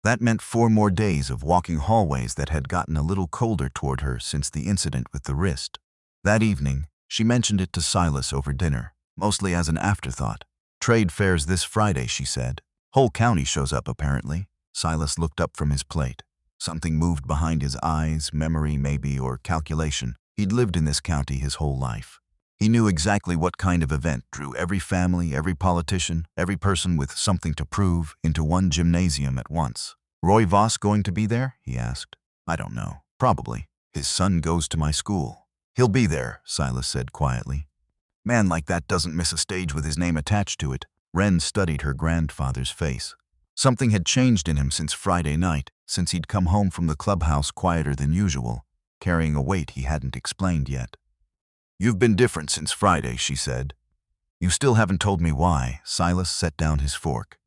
That meant 4 more days of walking hallways that had gotten a little colder toward her since the incident with the wrist. That evening, she mentioned it to Silas over dinner, mostly as an afterthought. "Trade fair's this Friday," she said. "Whole county shows up, apparently." Silas looked up from his plate. Something moved behind his eyes, memory maybe, or calculation. He'd lived in this county his whole life. He knew exactly what kind of event drew every family, every politician, every person with something to prove into one gymnasium at once. "Roy Voss going to be there?" he asked. "I don't know. Probably. His son goes to my school." He'll be there, Silas said quietly. Man like that doesn't miss a stage with his name attached to it. Wren studied her grandfather's face. Something had changed in him since Friday night, since he'd come home from the clubhouse quieter than usual, carrying a weight he hadn't explained yet. You've been different since Friday, she said. You still haven't told me why. Silas set down his fork.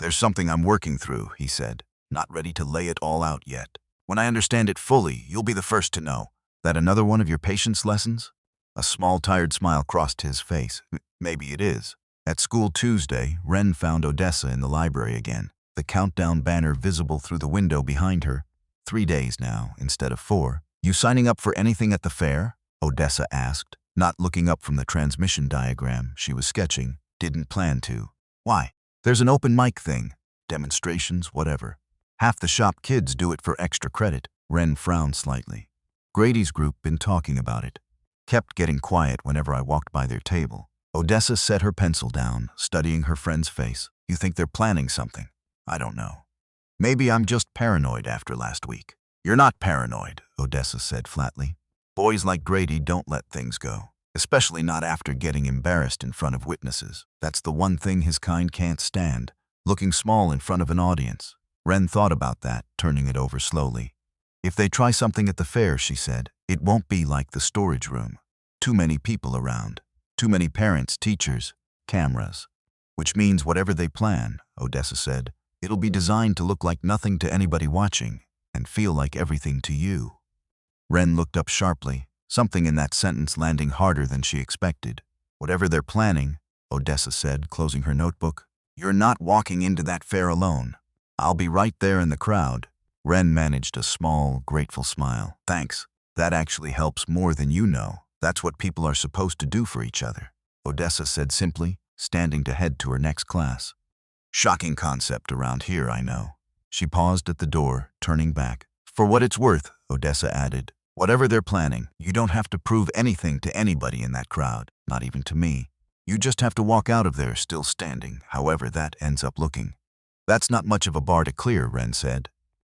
There's something I'm working through, he said, not ready to lay it all out yet. When I understand it fully, you'll be the first to know. That another one of your patience lessons? A small, tired smile crossed his face. Maybe it is. At school Tuesday, Wren found Odessa in the library again, the countdown banner visible through the window behind her. 3 days now, instead of 4. You signing up for anything at the fair? Odessa asked, not looking up from the transmission diagram she was sketching. Didn't plan to. Why? There's an open mic thing. Demonstrations, whatever. Half the shop kids do it for extra credit. Wren frowned slightly. Grady's group been talking about it. Kept getting quiet whenever I walked by their table. Odessa set her pencil down, studying her friend's face. You think they're planning something? I don't know. Maybe I'm just paranoid after last week. You're not paranoid, Odessa said flatly. Boys like Grady don't let things go, especially not after getting embarrassed in front of witnesses. That's the one thing his kind can't stand, looking small in front of an audience. Wren thought about that, turning it over slowly. If they try something at the fair, she said, it won't be like the storage room. Too many people around. Too many parents, teachers, cameras. Which means whatever they plan, Odessa said, it'll be designed to look like nothing to anybody watching and feel like everything to you. Wren looked up sharply, something in that sentence landing harder than she expected. Whatever they're planning, Odessa said, closing her notebook, you're not walking into that fair alone. I'll be right there in the crowd. Wren managed a small, grateful smile. Thanks. That actually helps more than you know. That's what people are supposed to do for each other, Odessa said simply, standing to head to her next class. Shocking concept around here, I know. She paused at the door, turning back. For what it's worth, Odessa added, whatever they're planning, you don't have to prove anything to anybody in that crowd, not even to me. You just have to walk out of there still standing, however that ends up looking. That's not much of a bar to clear, Wren said.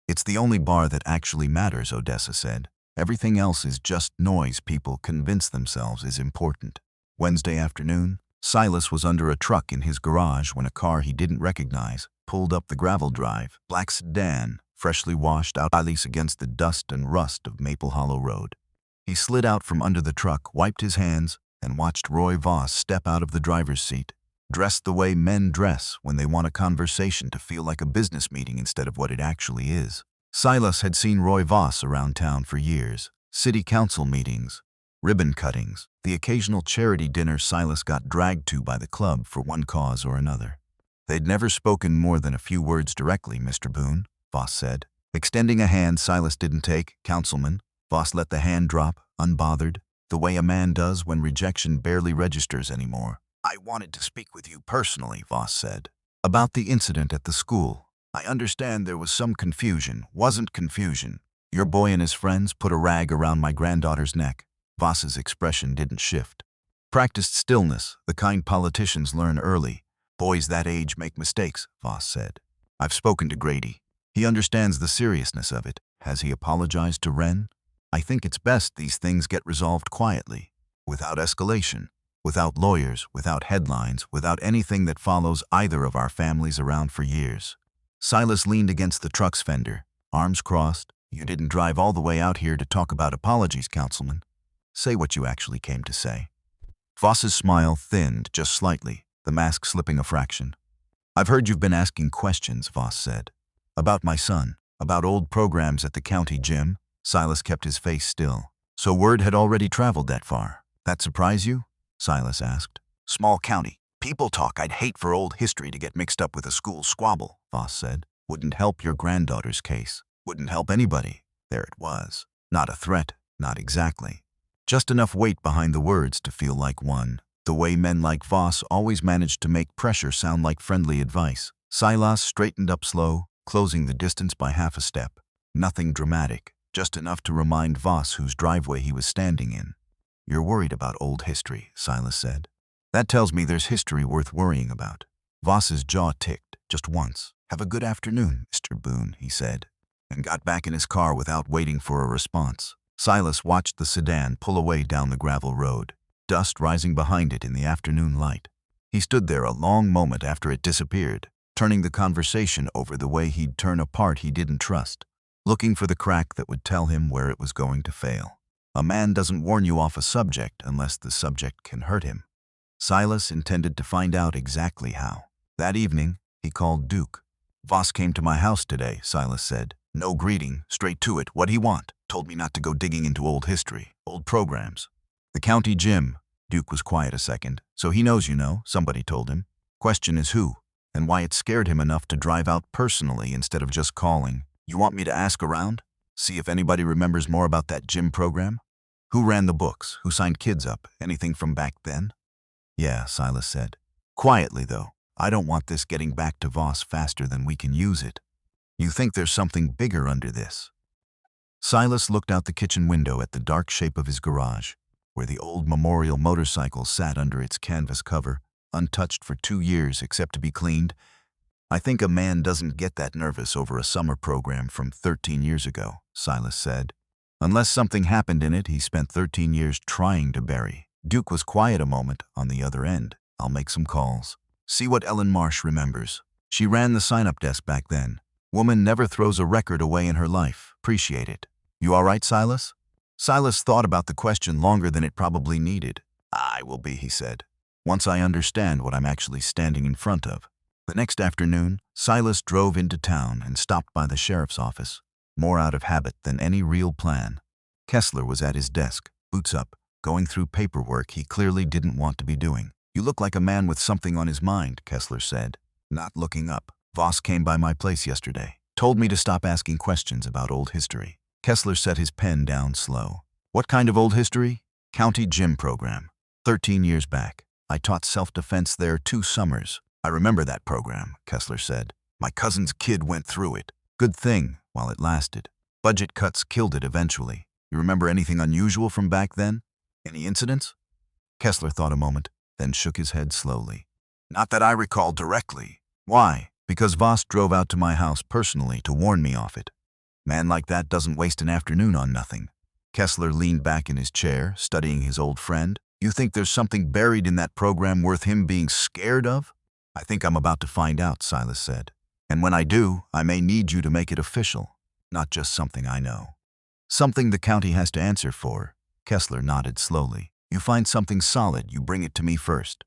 It's the only bar that actually matters, Odessa said. Everything else is just noise people convince themselves is important. Wednesday afternoon, Silas was under a truck in his garage when a car he didn't recognize pulled up the gravel drive. Black sedan, freshly washed out against the dust and rust of Maple Hollow Road. He slid out from under the truck, wiped his hands, and watched Roy Voss step out of the driver's seat, dressed the way men dress when they want a conversation to feel like a business meeting instead of what it actually is. Silas had seen Roy Voss around town for years. City council meetings, ribbon cuttings, the occasional charity dinner Silas got dragged to by the club for one cause or another. They'd never spoken more than a few words directly, Mr. Boone, Voss said. Extending a hand Silas didn't take, Councilman. Voss let the hand drop, unbothered, the way a man does when rejection barely registers anymore. I wanted to speak with you personally, Voss said. About the incident at the school. I understand there was some confusion. Wasn't confusion. Your boy and his friends put a rag around my granddaughter's neck. Voss's expression didn't shift. Practiced stillness, the kind politicians learn early. Boys that age make mistakes, Voss said. I've spoken to Grady. He understands the seriousness of it. Has he apologized to Wren? I think it's best these things get resolved quietly, without escalation, without lawyers, without headlines, without anything that follows either of our families around for years. Silas leaned against the truck's fender, arms crossed. You didn't drive all the way out here to talk about apologies, Councilman. Say what you actually came to say. Voss's smile thinned just slightly, the mask slipping a fraction. I've heard you've been asking questions, Voss said. About my son, about old programs at the county gym. Silas kept his face still. So word had already traveled that far. That surprise you? Silas asked. Small county. People talk. I'd hate for old history to get mixed up with a school squabble, Voss said. Wouldn't help your granddaughter's case. Wouldn't help anybody. There it was. Not a threat, not exactly. Just enough weight behind the words to feel like one. The way men like Voss always managed to make pressure sound like friendly advice. Silas straightened up slow, closing the distance by half a step. Nothing dramatic, just enough to remind Voss whose driveway he was standing in. You're worried about old history, Silas said. That tells me there's history worth worrying about. Voss's jaw ticked, just once. Have a good afternoon, Mr. Boone, he said, and got back in his car without waiting for a response. Silas watched the sedan pull away down the gravel road, dust rising behind it in the afternoon light. He stood there a long moment after it disappeared, turning the conversation over the way he'd turn a part he didn't trust, looking for the crack that would tell him where it was going to fail. A man doesn't warn you off a subject unless the subject can hurt him. Silas intended to find out exactly how. That evening, he called Duke. "Voss came to my house today," Silas said. "No greeting, straight to it. What'd he want? Told me not to go digging into old history, old programs." "The county gym." Duke was quiet a second. "So he knows you know," somebody told him. "Question is who, and why it scared him enough to drive out personally instead of just calling. You want me to ask around? See if anybody remembers more about that gym program? Who ran the books? Who signed kids up? Anything from back then?" "Yeah," Silas said. Quietly, though. "I don't want this getting back to Voss faster than we can use it. You think there's something bigger under this?" Silas looked out the kitchen window at the dark shape of his garage, where the old memorial motorcycle sat under its canvas cover, untouched for 2 years except to be cleaned. "I think a man doesn't get that nervous over a summer program from 13 years ago," Silas said. "Unless something happened in it he spent 13 years trying to bury." Duke was quiet a moment on the other end. "I'll make some calls. See what Ellen Marsh remembers. She ran the sign-up desk back then. Woman never throws a record away in her life. Appreciate it. You all right, Silas?" Silas thought about the question longer than it probably needed. "I will be," he said, "once I understand what I'm actually standing in front of." The next afternoon, Silas drove into town and stopped by the sheriff's office, more out of habit than any real plan. Kessler was at his desk, boots up, going through paperwork he clearly didn't want to be doing. "You look like a man with something on his mind," Kessler said, not looking up. "Voss came by my place yesterday. Told me to stop asking questions about old history." Kessler set his pen down slow. "What kind of old history?" "County gym program. 13 years back. I taught self-defense there 2 summers. I remember that program," Kessler said. "My cousin's kid went through it. Good thing, while it lasted. Budget cuts killed it eventually. You remember anything unusual from back then? Any incidents?" Kessler thought a moment, then shook his head slowly. "Not that I recall directly." "Why?" "Because Voss drove out to my house personally to warn me off it. Man like that doesn't waste an afternoon on nothing." Kessler leaned back in his chair, studying his old friend. "You think there's something buried in that program worth him being scared of?" "I think I'm about to find out," Silas said. "And when I do, I may need you to make it official, not just something I know. Something the county has to answer for." Kessler nodded slowly. "You find something solid, you bring it to me first.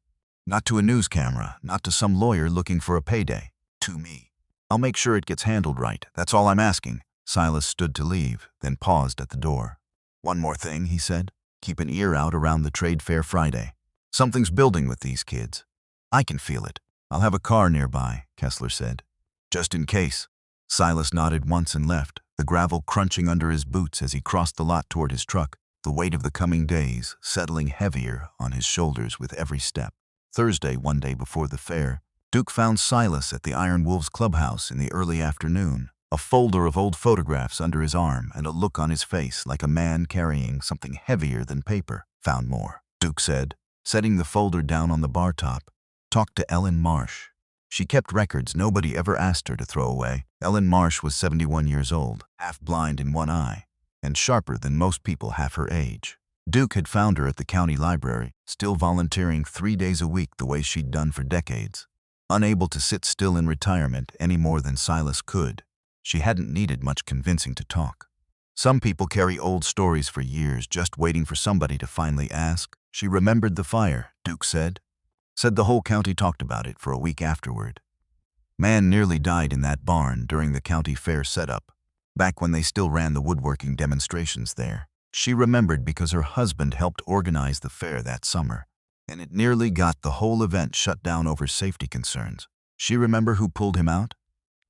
Not to a news camera, not to some lawyer looking for a payday. To me. I'll make sure it gets handled right. That's all I'm asking." Silas stood to leave, then paused at the door. "One more thing," he said. "Keep an ear out around the trade fair Friday. Something's building with these kids. I can feel it." "I'll have a car nearby," Kessler said. "Just in case." Silas nodded once and left, the gravel crunching under his boots as he crossed the lot toward his truck, the weight of the coming days settling heavier on his shoulders with every step. Thursday, one day before the fair, Duke found Silas at the Iron Wolves clubhouse in the early afternoon, a folder of old photographs under his arm and a look on his face like a man carrying something heavier than paper. "Found more," Duke said, setting the folder down on the bar top. "Talked to Ellen Marsh. She kept records nobody ever asked her to throw away." Ellen Marsh was 71 years old, half blind in one eye, and sharper than most people half her age. Duke had found her at the county library, still volunteering 3 days a week the way she'd done for decades. Unable to sit still in retirement any more than Silas could, she hadn't needed much convincing to talk. Some people carry old stories for years just waiting for somebody to finally ask. She remembered the fire, Duke said. Said the whole county talked about it for a week afterward. Man nearly died in that barn during the county fair setup, back when they still ran the woodworking demonstrations there. She remembered because her husband helped organize the fair that summer, and it nearly got the whole event shut down over safety concerns. She remembered who pulled him out?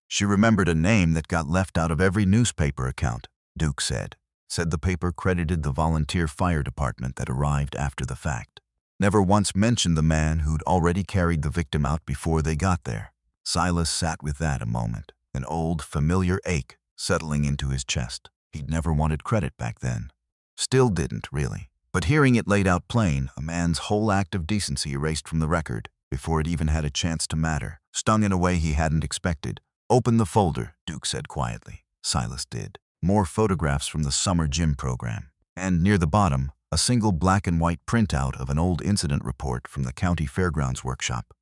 She remembered a name that got left out of every newspaper account, Duke said. Said the paper credited the volunteer fire department that arrived after the fact. Never once mentioned the man who'd already carried the victim out before they got there. Silas sat with that a moment, an old, familiar ache settling into his chest. He'd never wanted credit back then. Still didn't, really. But hearing it laid out plain, a man's whole act of decency erased from the record, before it even had a chance to matter, stung in a way he hadn't expected. "Open the folder," Duke said quietly. Silas did. more photographs from the summer gym program, and near the bottom, a single black and white printout of an old incident report from the county fairgrounds workshop.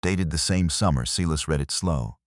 Dated the same summer. Silas read it slow.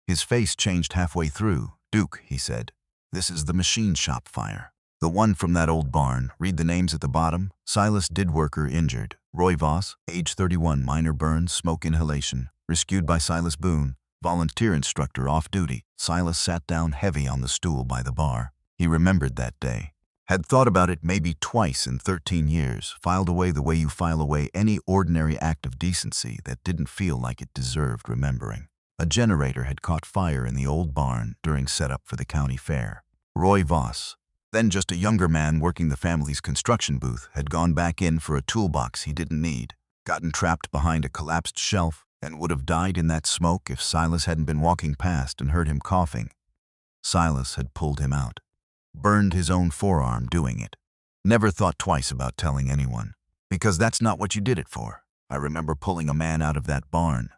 His face changed halfway through. "Duke," he said, "this is the machine shop fire. The one from that old barn. Read the names at the bottom. Silas did worker injured. Roy Voss, age 31, minor burns, smoke inhalation. Rescued by Silas Boone, volunteer instructor off duty." Silas sat down heavy on the stool by the bar. He remembered that day. Had thought about it maybe twice in 13 years, filed away the way you file away any ordinary act of decency that didn't feel like it deserved remembering. A generator had caught fire in the old barn during setup for the county fair. Roy Voss, then just a younger man working the family's construction booth, had gone back in for a toolbox he didn't need, gotten trapped behind a collapsed shelf, and would have died in that smoke if Silas hadn't been walking past and heard him coughing. Silas had pulled him out. Burned his own forearm doing it. Never thought twice about telling anyone. "Because that's not what you did it for. I remember pulling a man out of that barn,"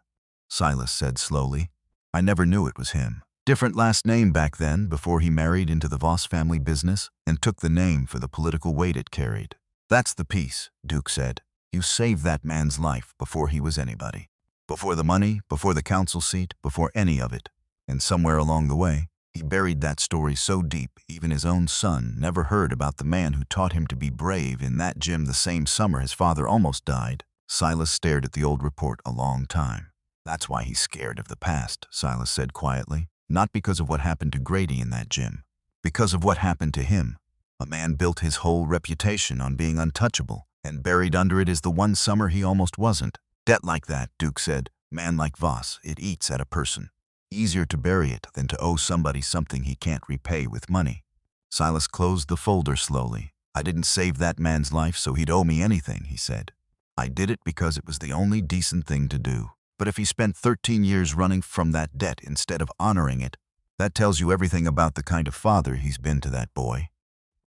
Silas said slowly. "I never knew it was him. Different last name back then, before he married into the Voss family business and took the name for the political weight it carried." "That's the piece," Duke said. "You saved that man's life before he was anybody. Before the money, before the council seat, before any of it. And somewhere along the way, he buried that story so deep even his own son never heard about the man who taught him to be brave in that gym the same summer his father almost died." Silas stared at the old report a long time. "That's why he's scared of the past," Silas said quietly. "Not because of what happened to Grady in that gym. Because of what happened to him. A man built his whole reputation on being untouchable, and buried under it is the one summer he almost wasn't. Debt like that," Duke said, "man like Voss, it eats at a person. Easier to bury it than to owe somebody something he can't repay with money." Silas closed the folder slowly. "I didn't save that man's life so he'd owe me anything," he said. "I did it because it was the only decent thing to do. But if he spent 13 years running from that debt instead of honoring it, that tells you everything about the kind of father he's been to that boy."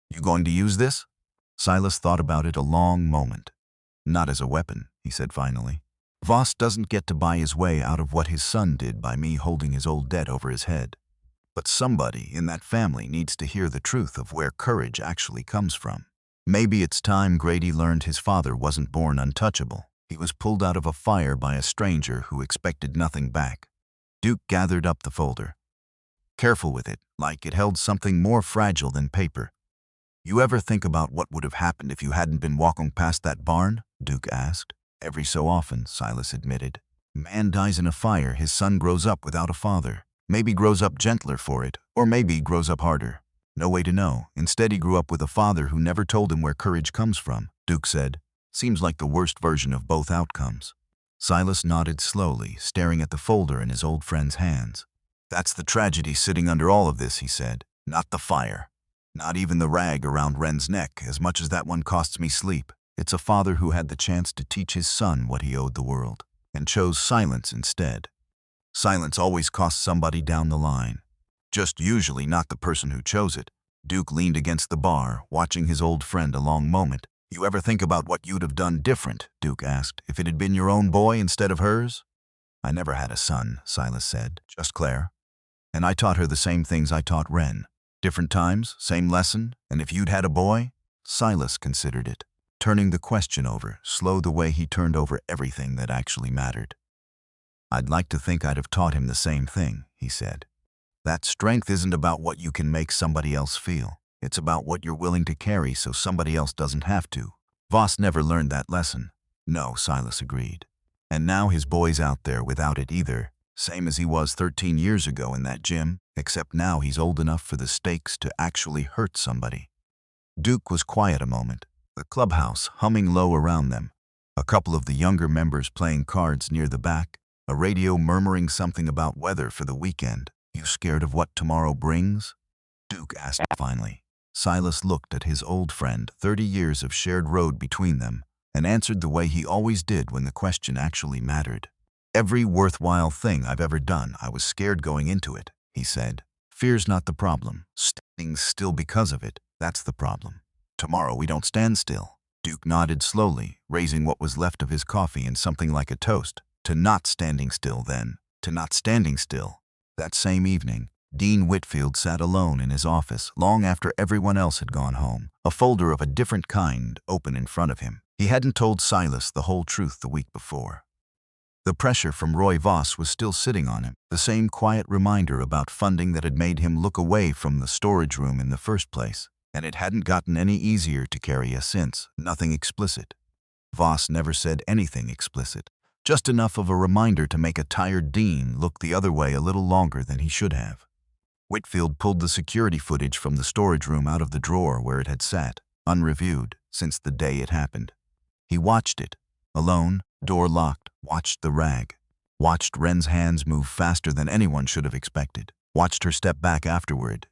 "You going to use this?" Silas thought about it a long moment. "Not as a weapon," he said finally. "Voss doesn't get to buy his way out of what his son did by me holding his old debt over his head. But somebody in that family needs to hear the truth of where courage actually comes from. Maybe it's time Grady learned his father wasn't born untouchable. He was pulled out of a fire by a stranger who expected nothing back." Duke gathered up the folder. Careful with it, like it held something more fragile than paper. "You ever think about what would have happened if you hadn't been walking past that barn?" Duke asked. "Every so often," Silas admitted. "Man dies in a fire, his son grows up without a father. Maybe grows up gentler for it, or maybe grows up harder. No way to know. Instead, he grew up with a father who never told him where courage comes from," Duke said. "Seems like the worst version of both outcomes." Silas nodded slowly, staring at the folder in his old friend's hands. "That's the tragedy sitting under all of this," he said. "Not the fire. Not even the rag around Wren's neck, as much as that one costs me sleep. It's a father who had the chance to teach his son what he owed the world, and chose silence instead. Silence always costs somebody down the line. Just usually not the person who chose it." Duke leaned against the bar, watching his old friend a long moment. "You ever think about what you'd have done different," Duke asked, "if it had been your own boy instead of hers?" "I never had a son," Silas said, "just Claire. And I taught her the same things I taught Wren. Different times, same lesson, and if you'd had a boy?" Silas considered it, turning the question over, slow the way he turned over everything that actually mattered. "I'd like to think I'd have taught him the same thing," he said. "That strength isn't about what you can make somebody else feel. It's about what you're willing to carry so somebody else doesn't have to." Voss never learned that lesson. "No," Silas agreed. "And now his boy's out there without it either, same as he was 13 years ago in that gym, except now he's old enough for the stakes to actually hurt somebody." Duke was quiet a moment, the clubhouse humming low around them, a couple of the younger members playing cards near the back, a radio murmuring something about weather for the weekend. "You scared of what tomorrow brings?" Duke asked finally. Silas looked at his old friend, 30 years of shared road between them, and answered the way he always did when the question actually mattered. "Every worthwhile thing I've ever done, I was scared going into it," he said. "Fear's not the problem. Standing still because of it, that's the problem. Tomorrow we don't stand still." Duke nodded slowly, raising what was left of his coffee in something like a toast. "To not standing still then. To not standing still." That same evening, Dean Whitfield sat alone in his office long after everyone else had gone home, a folder of a different kind open in front of him. He hadn't told Silas the whole truth the week before. The pressure from Roy Voss was still sitting on him, the same quiet reminder about funding that had made him look away from the storage room in the first place, and it hadn't gotten any easier to carry since. Nothing explicit. Voss never said anything explicit, just enough of a reminder to make a tired Dean look the other way a little longer than he should have. Whitfield pulled the security footage from the storage room out of the drawer where it had sat, unreviewed, since the day it happened. He watched it, alone, door locked, watched the rag, watched Wren's hands move faster than anyone should have expected, watched her step back afterward,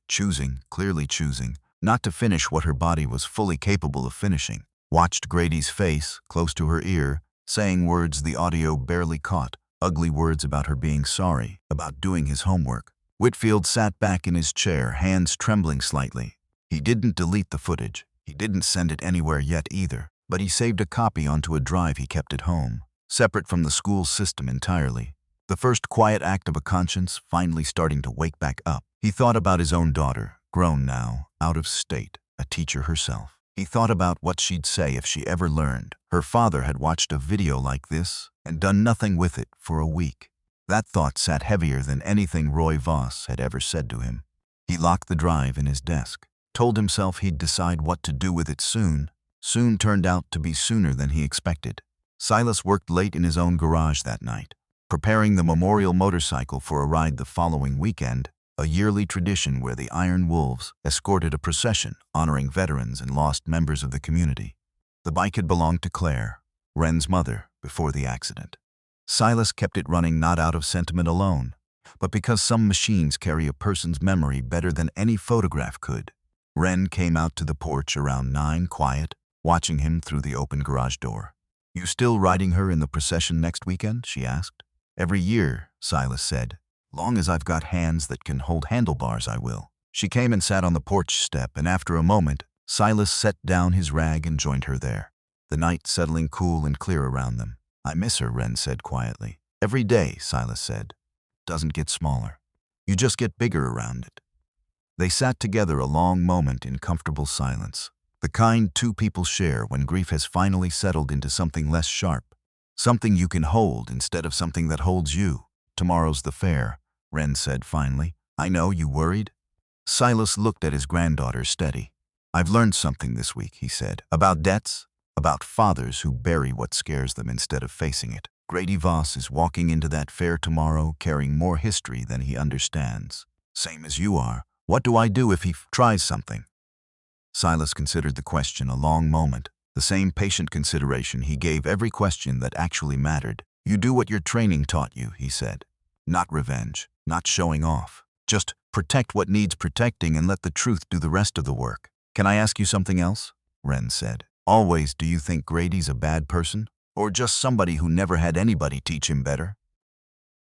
clearly choosing, not to finish what her body was fully capable of finishing, watched Grady's face, close to her ear, saying words the audio barely caught, ugly words about her being sorry, about doing his homework. Whitfield sat back in his chair, hands trembling slightly. He didn't delete the footage. He didn't send it anywhere yet either, but he saved a copy onto a drive he kept at home, separate from the school system entirely. The first quiet act of a conscience finally starting to wake back up. He thought about his own daughter, grown now, out of state, a teacher herself. He thought about what she'd say if she ever learned her father had watched a video like this and done nothing with it for a week. That thought sat heavier than anything Roy Voss had ever said to him. He locked the drive in his desk, told himself he'd decide what to do with it soon. Soon turned out to be sooner than he expected. Silas worked late in his own garage that night, preparing the memorial motorcycle for a ride the following weekend, a yearly tradition where the Iron Wolves escorted a procession honoring veterans and lost members of the community. The bike had belonged to Claire, Wren's mother, before the accident. Silas kept it running not out of sentiment alone, but because some machines carry a person's memory better than any photograph could. Wren came out to the porch around 9, quiet, watching him through the open garage door. "You still riding her in the procession next weekend?" she asked. "Every year," Silas said. "Long as I've got hands that can hold handlebars, I will." She came and sat on the porch step, and after a moment, Silas set down his rag and joined her there, the night settling cool and clear around them. "I miss her," Wren said quietly. "Every day," Silas said. "Doesn't get smaller. You just get bigger around it." They sat together a long moment in comfortable silence, the kind two people share when grief has finally settled into something less sharp, something you can hold instead of something that holds you. "Tomorrow's the fair," Wren said finally. "I know, you worried?" Silas looked at his granddaughter steady. "I've learned something this week," he said, "about debts, about fathers who bury what scares them instead of facing it. Grady Voss is walking into that fair tomorrow carrying more history than he understands. Same as you are. What do I do if he tries something?" Silas considered the question a long moment, the same patient consideration he gave every question that actually mattered. "You do what your training taught you," he said. "Not revenge, not showing off. Just protect what needs protecting and let the truth do the rest of the work." "Can I ask you something else?" Wren said. "Always do you think Grady's a bad person? Or just somebody who never had anybody teach him better?"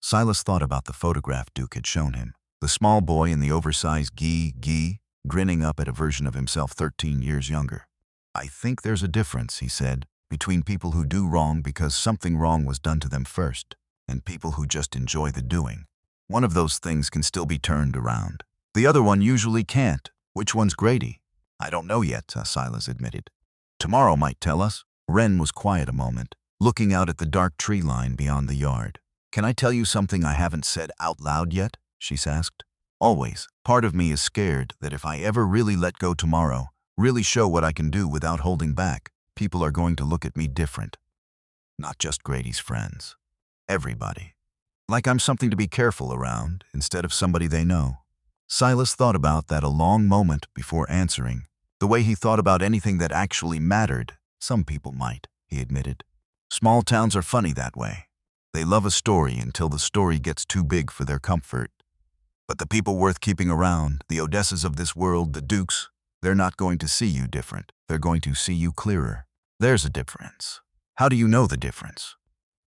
Silas thought about the photograph Duke had shown him. The small boy in the oversized gi, grinning up at a version of himself 13 years younger. "I think there's a difference," he said, "between people who do wrong because something wrong was done to them first, and people who just enjoy the doing. One of those things can still be turned around. The other one usually can't. Which one's Grady?" "I don't know yet," Silas admitted. "Tomorrow might tell us." Wren was quiet a moment, looking out at the dark tree line beyond the yard. "Can I tell you something I haven't said out loud yet?" she asked. "Always, part of me is scared that if I ever really let go tomorrow, really show what I can do without holding back, people are going to look at me different. Not just Grady's friends. Everybody. Like I'm something to be careful around instead of somebody they know." Silas thought about that a long moment before answering, the way he thought about anything that actually mattered. "Some people might," he admitted. "Small towns are funny that way. They love a story until the story gets too big for their comfort. But the people worth keeping around, the Odessas of this world, the Dukes, they're not going to see you different. They're going to see you clearer. There's a difference." "How do you know the difference?"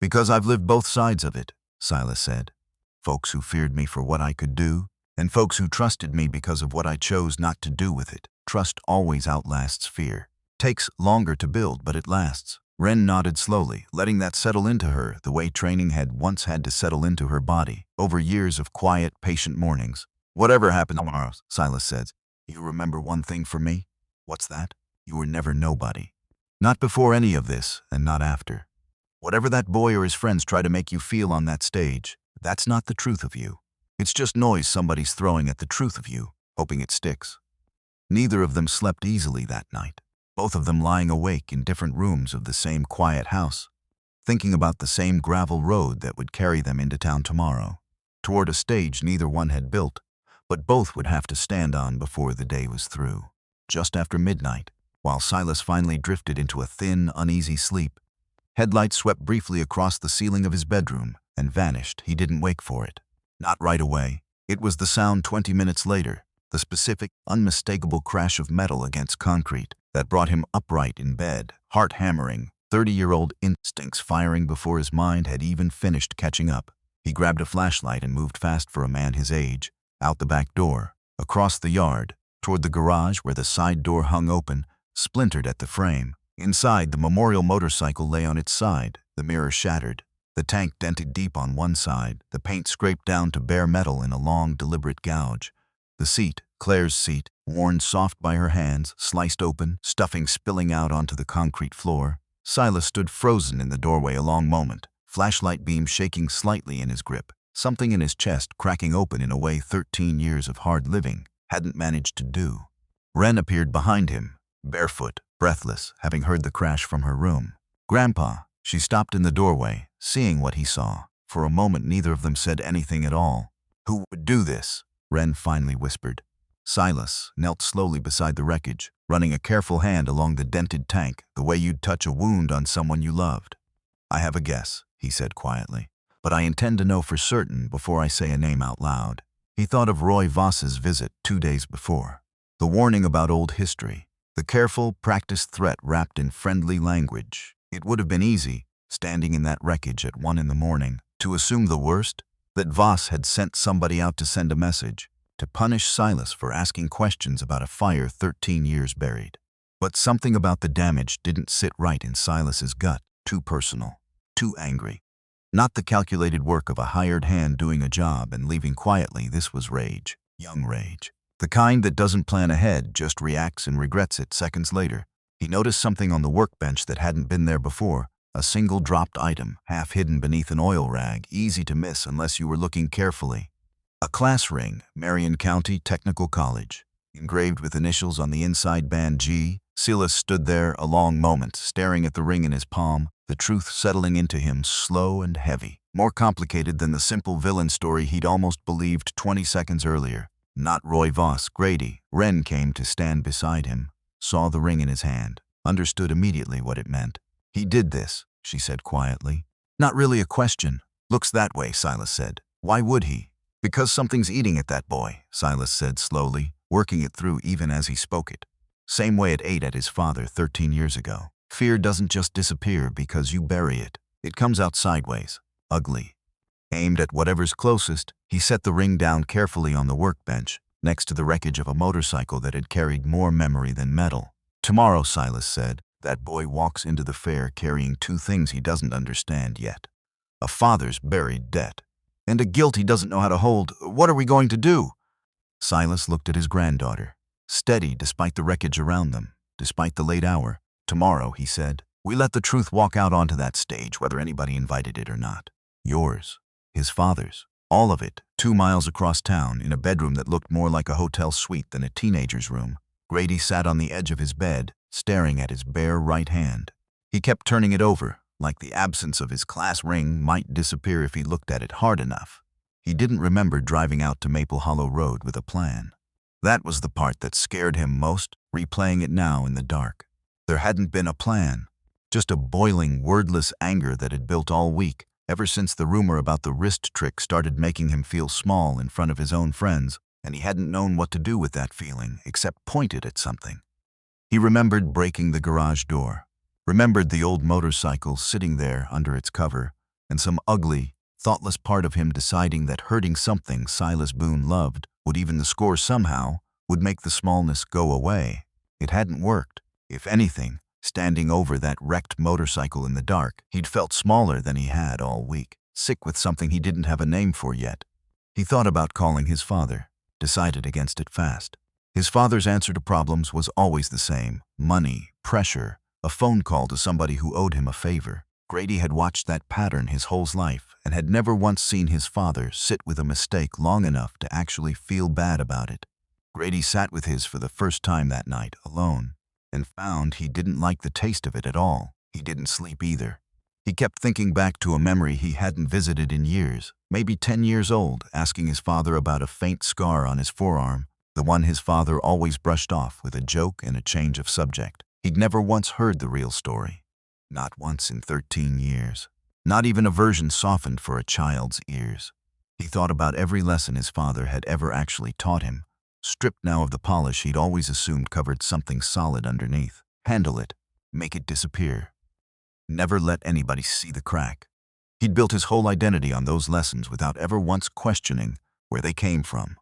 "Because I've lived both sides of it," Silas said. "Folks who feared me for what I could do, and folks who trusted me because of what I chose not to do with it. Trust always outlasts fear. Takes longer to build, but it lasts." Wren nodded slowly, letting that settle into her the way training had once had to settle into her body, over years of quiet, patient mornings. Whatever happened tomorrow, Silas says. You remember one thing for me? What's that? You were never nobody. Not before any of this, and not after. Whatever that boy or his friends try to make you feel on that stage, that's not the truth of you. It's just noise somebody's throwing at the truth of you, hoping it sticks. Neither of them slept easily that night, both of them lying awake in different rooms of the same quiet house, thinking about the same gravel road that would carry them into town tomorrow, toward a stage neither one had built, but both would have to stand on before the day was through. Just after midnight, while Silas finally drifted into a thin, uneasy sleep, headlights swept briefly across the ceiling of his bedroom and vanished. He didn't wake for it. Not right away. It was the sound 20 minutes later, the specific, unmistakable crash of metal against concrete that brought him upright in bed, heart hammering, 30-year-old instincts firing before his mind had even finished catching up. He grabbed a flashlight and moved fast for a man his age, out the back door, across the yard, toward the garage where the side door hung open, splintered at the frame. Inside, the memorial motorcycle lay on its side, the mirror shattered, the tank dented deep on one side, the paint scraped down to bare metal in a long, deliberate gouge. The seat, Claire's seat, worn soft by her hands, sliced open, stuffing spilling out onto the concrete floor. Silas stood frozen in the doorway a long moment, flashlight beam shaking slightly in his grip, something in his chest cracking open in a way 13 years of hard living hadn't managed to do. Wren appeared behind him, barefoot, breathless, having heard the crash from her room. "Grandpa," she stopped in the doorway, seeing what he saw. For a moment neither of them said anything at all. "Who would do this?" Wren finally whispered. Silas knelt slowly beside the wreckage, running a careful hand along the dented tank, the way you'd touch a wound on someone you loved. "I have a guess," he said quietly, "but I intend to know for certain before I say a name out loud." He thought of Roy Voss's visit 2 days before. The warning about old history, the careful, practiced threat wrapped in friendly language. It would have been easy, standing in that wreckage at 1 a.m, to assume the worst, that Voss had sent somebody out to send a message, to punish Silas for asking questions about a fire 13 years buried. But something about the damage didn't sit right in Silas's gut, too personal, too angry. Not the calculated work of a hired hand doing a job and leaving quietly. This was rage, young rage. The kind that doesn't plan ahead, just reacts and regrets it seconds later. He noticed something on the workbench that hadn't been there before, a single dropped item, half hidden beneath an oil rag, easy to miss unless you were looking carefully. A class ring, Marion County Technical College, engraved with initials on the inside band G. Silas stood there a long moment, staring at the ring in his palm, the truth settling into him slow and heavy, more complicated than the simple villain story he'd almost believed 20 seconds earlier. Not Roy Voss, Grady. Wren came to stand beside him, saw the ring in his hand, understood immediately what it meant. "He did this," she said quietly. "Not really a question." "Looks that way," Silas said. "Why would he?" "Because something's eating at that boy," Silas said slowly, working it through even as he spoke it. "Same way it ate at his father 13 years ago. Fear doesn't just disappear because you bury it. It comes out sideways, ugly." Aimed at whatever's closest, he set the ring down carefully on the workbench, next to the wreckage of a motorcycle that had carried more memory than metal. "Tomorrow," Silas said, "that boy walks into the fair carrying 2 things he doesn't understand yet. A father's buried debt, and a guilt he doesn't know how to hold. What are we going to do?" Silas looked at his granddaughter, steady despite the wreckage around them, despite the late hour. "Tomorrow," he said, "we let the truth walk out onto that stage, whether anybody invited it or not. Yours, his father's, all of it, 2 miles across town, in a bedroom that looked more like a hotel suite than a teenager's room." Grady sat on the edge of his bed, staring at his bare right hand. He kept turning it over, like the absence of his class ring might disappear if he looked at it hard enough. He didn't remember driving out to Maple Hollow Road with a plan. That was the part that scared him most, replaying it now in the dark. There hadn't been a plan, just a boiling, wordless anger that had built all week, ever since the rumor about the wrist trick started making him feel small in front of his own friends, and he hadn't known what to do with that feeling except point it at something. He remembered breaking the garage door, remembered the old motorcycle sitting there under its cover, and some ugly, thoughtless part of him deciding that hurting something Silas Boone loved would even the score somehow, would make the smallness go away. It hadn't worked. If anything, standing over that wrecked motorcycle in the dark, he'd felt smaller than he had all week, sick with something he didn't have a name for yet. He thought about calling his father. decided against it fast. His father's answer to problems was always the same: money, pressure, a phone call to somebody who owed him a favor. Grady had watched that pattern his whole life and had never once seen his father sit with a mistake long enough to actually feel bad about it. Grady sat with his for the first time that night, alone, and found he didn't like the taste of it at all. He didn't sleep either. He kept thinking back to a memory he hadn't visited in years, maybe 10 years old, asking his father about a faint scar on his forearm, the one his father always brushed off with a joke and a change of subject. He'd never once heard the real story. Not once in 13 years. Not even a version softened for a child's ears. He thought about every lesson his father had ever actually taught him, stripped now of the polish he'd always assumed covered something solid underneath. Handle it. Make it disappear. Never let anybody see the crack. He'd built his whole identity on those lessons without ever once questioning where they came from,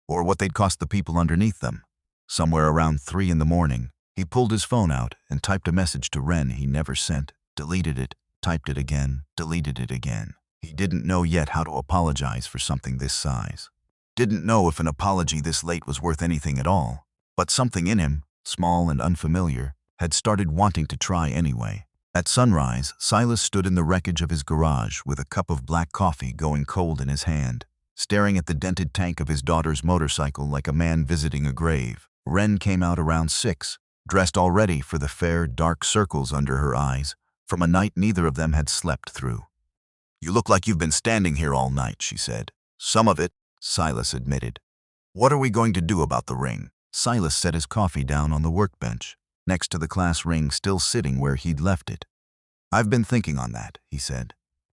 or what they'd cost the people underneath them. Somewhere around 3 in the morning, he pulled his phone out and typed a message to Ren he never sent, deleted it, typed it again, deleted it again. He didn't know yet how to apologize for something this size. Didn't know if an apology this late was worth anything at all, but something in him, small and unfamiliar, had started wanting to try anyway. At sunrise, Silas stood in the wreckage of his garage with a cup of black coffee going cold in his hand, staring at the dented tank of his daughter's motorcycle like a man visiting a grave. Ren came out around 6, dressed already for the fair, dark circles under her eyes, from a night neither of them had slept through. "You look like you've been standing here all night," she said. "Some of it," Silas admitted. "What are we going to do about the ring?" Silas set his coffee down on the workbench, next to the class ring still sitting where he'd left it. "I've been thinking on that," he said.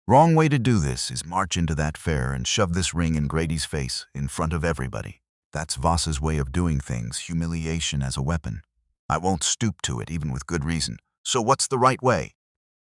"Wrong way to do this is march into that fair and shove this ring in Grady's face in front of everybody. That's Voss's way of doing things, humiliation as a weapon. I won't stoop to it, even with good reason. So what's the right way?"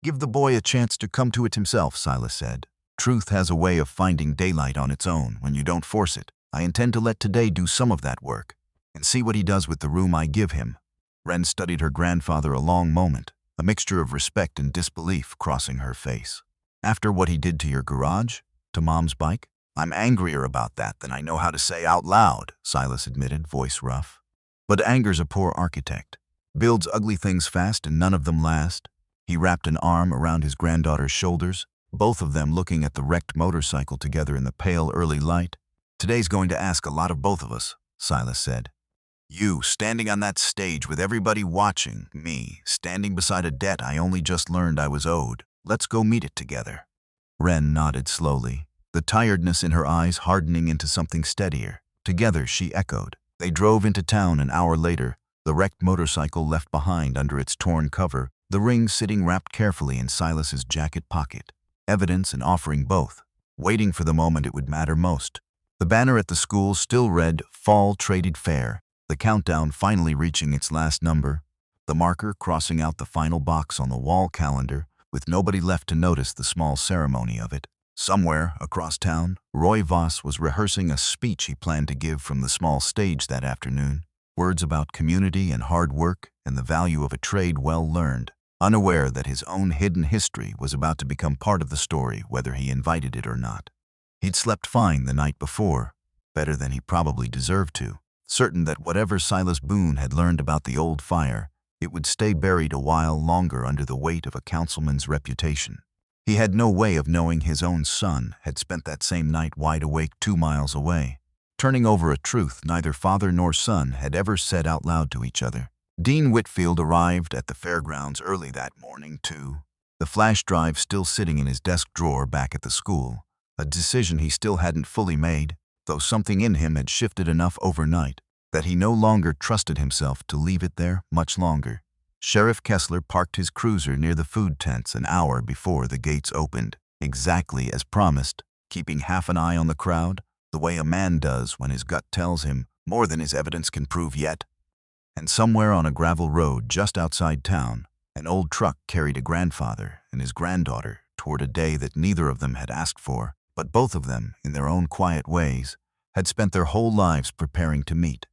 "Give the boy a chance to come to it himself," Silas said. "Truth has a way of finding daylight on its own when you don't force it. I intend to let today do some of that work, and see what he does with the room I give him." Ren studied her grandfather a long moment, a mixture of respect and disbelief crossing her face. "After what he did to your garage? To Mom's bike?" "I'm angrier about that than I know how to say out loud," Silas admitted, voice rough. "But anger's a poor architect. Builds ugly things fast and none of them last." He wrapped an arm around his granddaughter's shoulders, both of them looking at the wrecked motorcycle together in the pale early light. "Today's going to ask a lot of both of us," Silas said. "You, standing on that stage with everybody watching, me, standing beside a debt I only just learned I was owed. Let's go meet it together." Ren nodded slowly, the tiredness in her eyes hardening into something steadier. "Together," she echoed. They drove into town an hour later, the wrecked motorcycle left behind under its torn cover, the ring sitting wrapped carefully in Silas's jacket pocket. Evidence and offering both, waiting for the moment it would matter most. The banner at the school still read, "Fall Traded Fair," the countdown finally reaching its last number, the marker crossing out the final box on the wall calendar, with nobody left to notice the small ceremony of it. Somewhere, across town, Roy Voss was rehearsing a speech he planned to give from the small stage that afternoon. Words about community and hard work and the value of a trade well learned, unaware that his own hidden history was about to become part of the story whether he invited it or not. He'd slept fine the night before, better than he probably deserved to, certain that whatever Silas Boone had learned about the old fire, it would stay buried a while longer under the weight of a councilman's reputation. He had no way of knowing his own son had spent that same night wide awake 2 miles away, turning over a truth neither father nor son had ever said out loud to each other. Dean Whitfield arrived at the fairgrounds early that morning, too, the flash drive still sitting in his desk drawer back at the school, a decision he still hadn't fully made, though something in him had shifted enough overnight that he no longer trusted himself to leave it there much longer. Sheriff Kessler parked his cruiser near the food tents an hour before the gates opened, exactly as promised, keeping half an eye on the crowd, the way a man does when his gut tells him more than his evidence can prove yet. And somewhere on a gravel road just outside town, an old truck carried a grandfather and his granddaughter toward a day that neither of them had asked for, but both of them, in their own quiet ways, had spent their whole lives preparing to meet.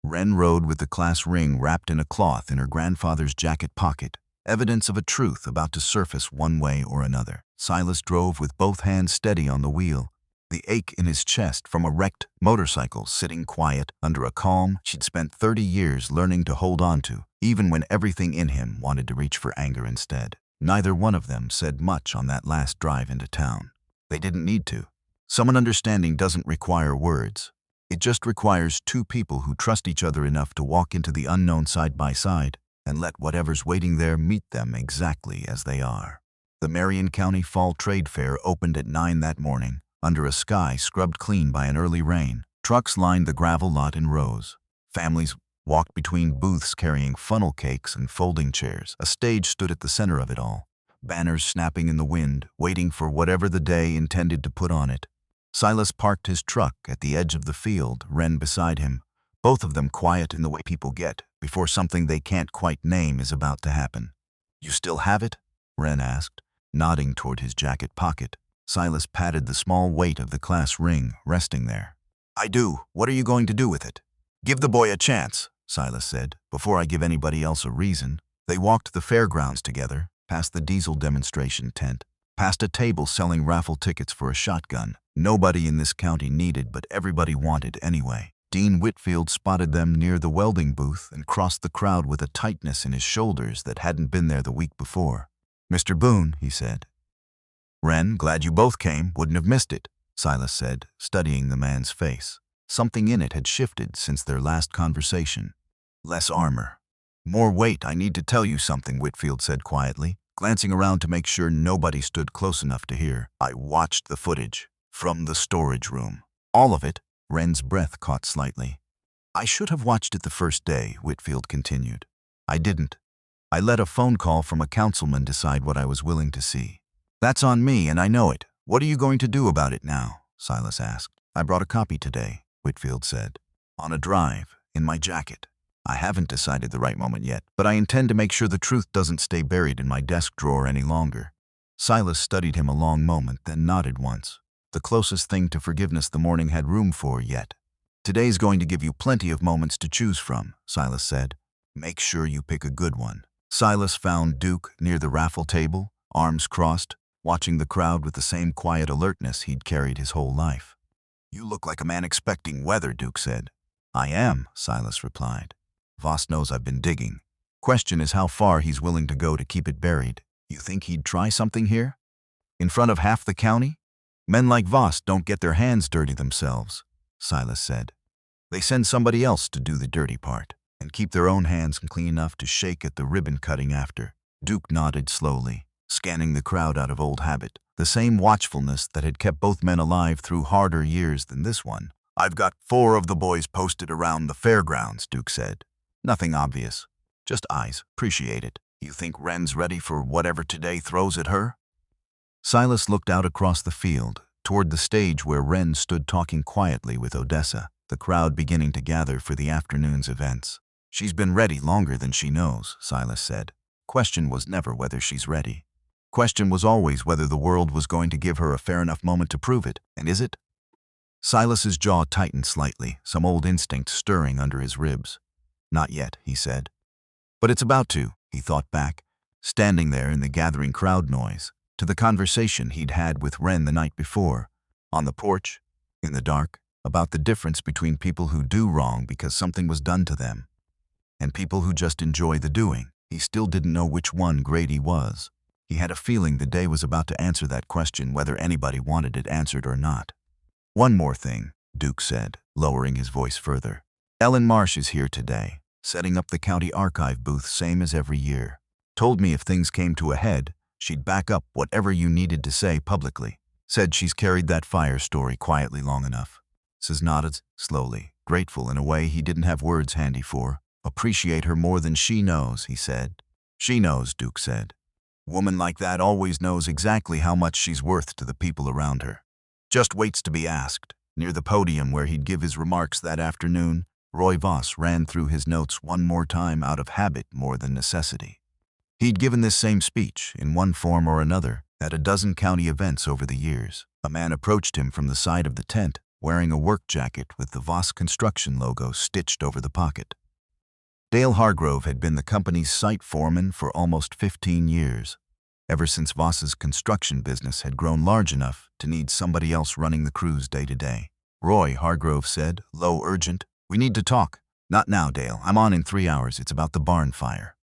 Ren rode with the class ring wrapped in a cloth in her grandfather's jacket pocket, evidence of a truth about to surface one way or another. Silas drove with both hands steady on the wheel, the ache in his chest from a wrecked motorcycle sitting quiet under a calm she'd spent 30 years learning to hold on to, even when everything in him wanted to reach for anger instead. Neither one of them said much on that last drive into town. They didn't need to. Someone understanding doesn't require words. It just requires two people who trust each other enough to walk into the unknown side by side and let whatever's waiting there meet them exactly as they are. The Marion County Fall Trade Fair opened at 9 that morning, under a sky scrubbed clean by an early rain. Trucks lined the gravel lot in rows. Families walked between booths carrying funnel cakes and folding chairs. A stage stood at the center of it all, banners snapping in the wind, waiting for whatever the day intended to put on it. Silas parked his truck at the edge of the field, Wren beside him, both of them quiet in the way people get before something they can't quite name is about to happen. "You still have it?" Wren asked, nodding toward his jacket pocket. Silas patted the small weight of the class ring resting there. "I do. What are you going to do with it?" "Give the boy a chance," Silas said, "before I give anybody else a reason." They walked the fairgrounds together, past the diesel demonstration tent, past a table selling raffle tickets for a shotgun nobody in this county needed but everybody wanted anyway. Dean Whitfield spotted them near the welding booth and crossed the crowd with a tightness in his shoulders that hadn't been there the week before. "Mr. Boone," he said. "Wren, glad you both came. Wouldn't have missed it," Silas said, studying the man's face. Something in it had shifted since their last conversation. Less armor. "More weight. I need to tell you something," Whitfield said quietly, glancing around to make sure nobody stood close enough to hear. "I watched the footage. From the storage room. All of it." Wren's breath caught slightly. "I should have watched it the first day," Whitfield continued. "I didn't. I let a phone call from a councilman decide what I was willing to see. That's on me, and I know it. What are you going to do about it now?" Silas asked. "I brought a copy today," Whitfield said. "On a drive, in my jacket. I haven't decided the right moment yet, but I intend to make sure the truth doesn't stay buried in my desk drawer any longer." Silas studied him a long moment, then nodded once. The closest thing to forgiveness the morning had room for yet. "Today's going to give you plenty of moments to choose from," Silas said. "Make sure you pick a good one." Silas found Duke near the raffle table, arms crossed, watching the crowd with the same quiet alertness he'd carried his whole life. "You look like a man expecting weather," Duke said. "I am," Silas replied. "Voss knows I've been digging. Question is how far he's willing to go to keep it buried. You think he'd try something here? In front of half the county? Men like Voss don't get their hands dirty themselves," Silas said. "They send somebody else to do the dirty part and keep their own hands clean enough to shake at the ribbon cutting after." Duke nodded slowly, scanning the crowd out of old habit, the same watchfulness that had kept both men alive through harder years than this one. "I've got 4 of the boys posted around the fairgrounds," Duke said. "Nothing obvious. Just eyes. Appreciate it. You think Wren's ready for whatever today throws at her?" Silas looked out across the field, toward the stage where Wren stood talking quietly with Odessa, the crowd beginning to gather for the afternoon's events. "She's been ready longer than she knows," Silas said. "Question was never whether she's ready. Question was always whether the world was going to give her a fair enough moment to prove it, and is it?" Silas's jaw tightened slightly, some old instinct stirring under his ribs. "Not yet," he said. "But it's about to," he thought back, standing there in the gathering crowd noise, to the conversation he'd had with Wren the night before, on the porch, in the dark, about the difference between people who do wrong because something was done to them, and people who just enjoy the doing. He still didn't know which one Grady was. He had a feeling the day was about to answer that question whether anybody wanted it answered or not. "One more thing," Duke said, lowering his voice further. "Ellen Marsh is here today, setting up the county archive booth same as every year. Told me if things came to a head, she'd back up whatever you needed to say publicly. Said she's carried that fire story quietly long enough." Sis nodded slowly, grateful in a way he didn't have words handy for. "Appreciate her more than she knows," he said. "She knows," Duke said. "Woman like that always knows exactly how much she's worth to the people around her. Just waits to be asked." Near the podium where he'd give his remarks that afternoon, Roy Voss ran through his notes one more time out of habit more than necessity. He'd given this same speech, in one form or another, at a dozen county events over the years. A man approached him from the side of the tent, wearing a work jacket with the Voss Construction logo stitched over the pocket. Dale Hargrove had been the company's site foreman for almost 15 years. ever since Voss's construction business had grown large enough to need somebody else running the crews day to day. "Roy," Hargrove said, low, urgent. "We need to talk." "Not now, Dale. I'm on in 3 hours. It's about the barn fire."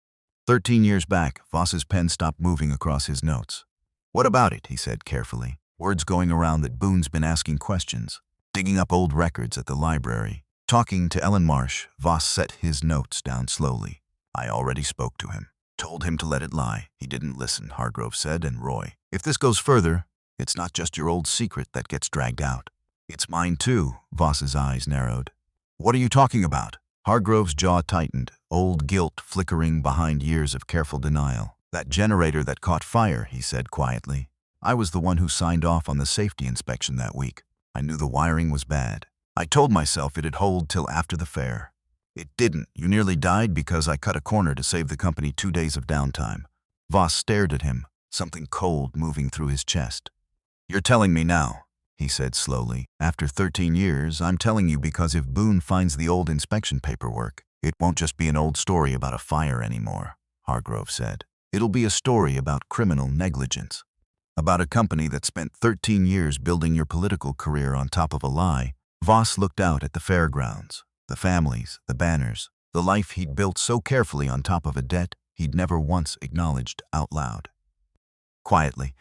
13 years back, Voss's pen stopped moving across his notes. "What about it?" he said carefully, words going around that Boone's been asking questions, digging up old records at the library. Talking to Ellen Marsh, Voss set his notes down slowly. "I already spoke to him. Told him to let it lie. He didn't listen," Hargrove said, "and Roy, if this goes further, it's not just your old secret that gets dragged out. It's mine too." Voss's eyes narrowed. "What are you talking about?" Hargrove's jaw tightened, old guilt flickering behind years of careful denial. "That generator that caught fire," he said quietly. "I was the one who signed off on the safety inspection that week. I knew the wiring was bad. I told myself it'd hold till after the fair. It didn't. You nearly died because I cut a corner to save the company 2 days of downtime." Voss stared at him, something cold moving through his chest. "You're telling me now," he said slowly. "After 13 years, I'm telling you because if Boone finds the old inspection paperwork, it won't just be an old story about a fire anymore," Hargrove said. "It'll be a story about criminal negligence. About a company that spent 13 years building your political career on top of a lie." Voss looked out at the fairgrounds, the families, the banners, the life he'd built so carefully on top of a debt he'd never once acknowledged out loud. Quietly,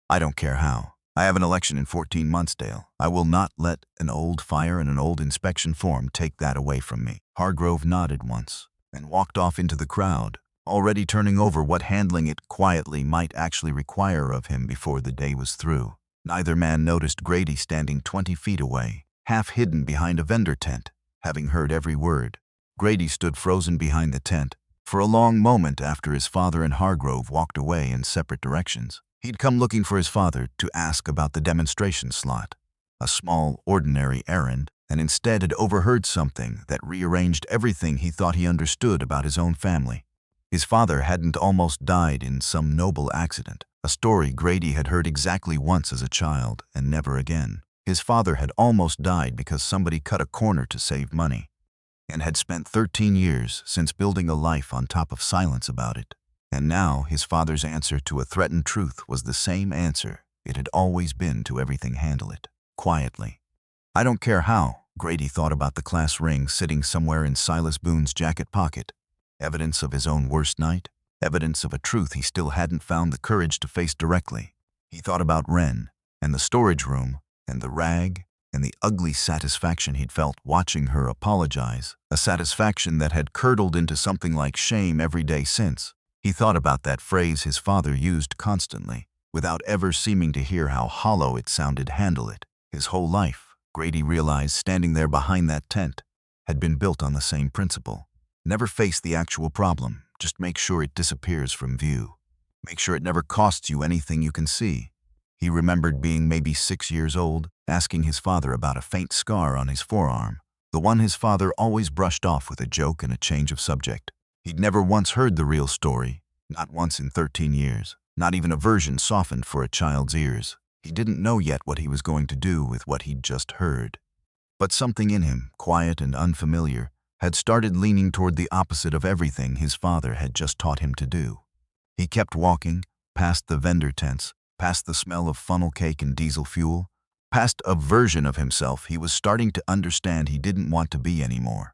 "I don't care how. I have an election in 14 months, Dale. I will not let an old fire and an old inspection form take that away from me." Hargrove nodded once and walked off into the crowd, already turning over what handling it quietly might actually require of him before the day was through. Neither man noticed Grady standing 20 feet away, half hidden behind a vendor tent, having heard every word. Grady stood frozen behind the tent for a long moment after his father and Hargrove walked away in separate directions. He'd come looking for his father to ask about the demonstration slot, a small, ordinary errand, and instead had overheard something that rearranged everything he thought he understood about his own family. His father hadn't almost died in some noble accident, a story Grady had heard exactly once as a child and never again. His father had almost died because somebody cut a corner to save money, and had spent 13 years since building a life on top of silence about it. And now his father's answer to a threatened truth was the same answer it had always been to everything: handle it quietly. "I don't care how." Grady thought about the class ring sitting somewhere in Silas Boone's jacket pocket. Evidence of his own worst night, evidence of a truth he still hadn't found the courage to face directly. He thought about Wren, and the storage room, and the rag, and the ugly satisfaction he'd felt watching her apologize, a satisfaction that had curdled into something like shame every day since. He thought about that phrase his father used constantly, without ever seeming to hear how hollow it sounded: handle it. His whole life, Grady realized, standing there behind that tent, had been built on the same principle. Never face the actual problem, just make sure it disappears from view. Make sure it never costs you anything you can see. He remembered being maybe 6 years old, asking his father about a faint scar on his forearm, the one his father always brushed off with a joke and a change of subject. He'd never once heard the real story, not once in 13 years, not even a version softened for a child's ears. He didn't know yet what he was going to do with what he'd just heard. But something in him, quiet and unfamiliar, had started leaning toward the opposite of everything his father had just taught him to do. He kept walking, past the vendor tents, past the smell of funnel cake and diesel fuel, past a version of himself he was starting to understand he didn't want to be anymore.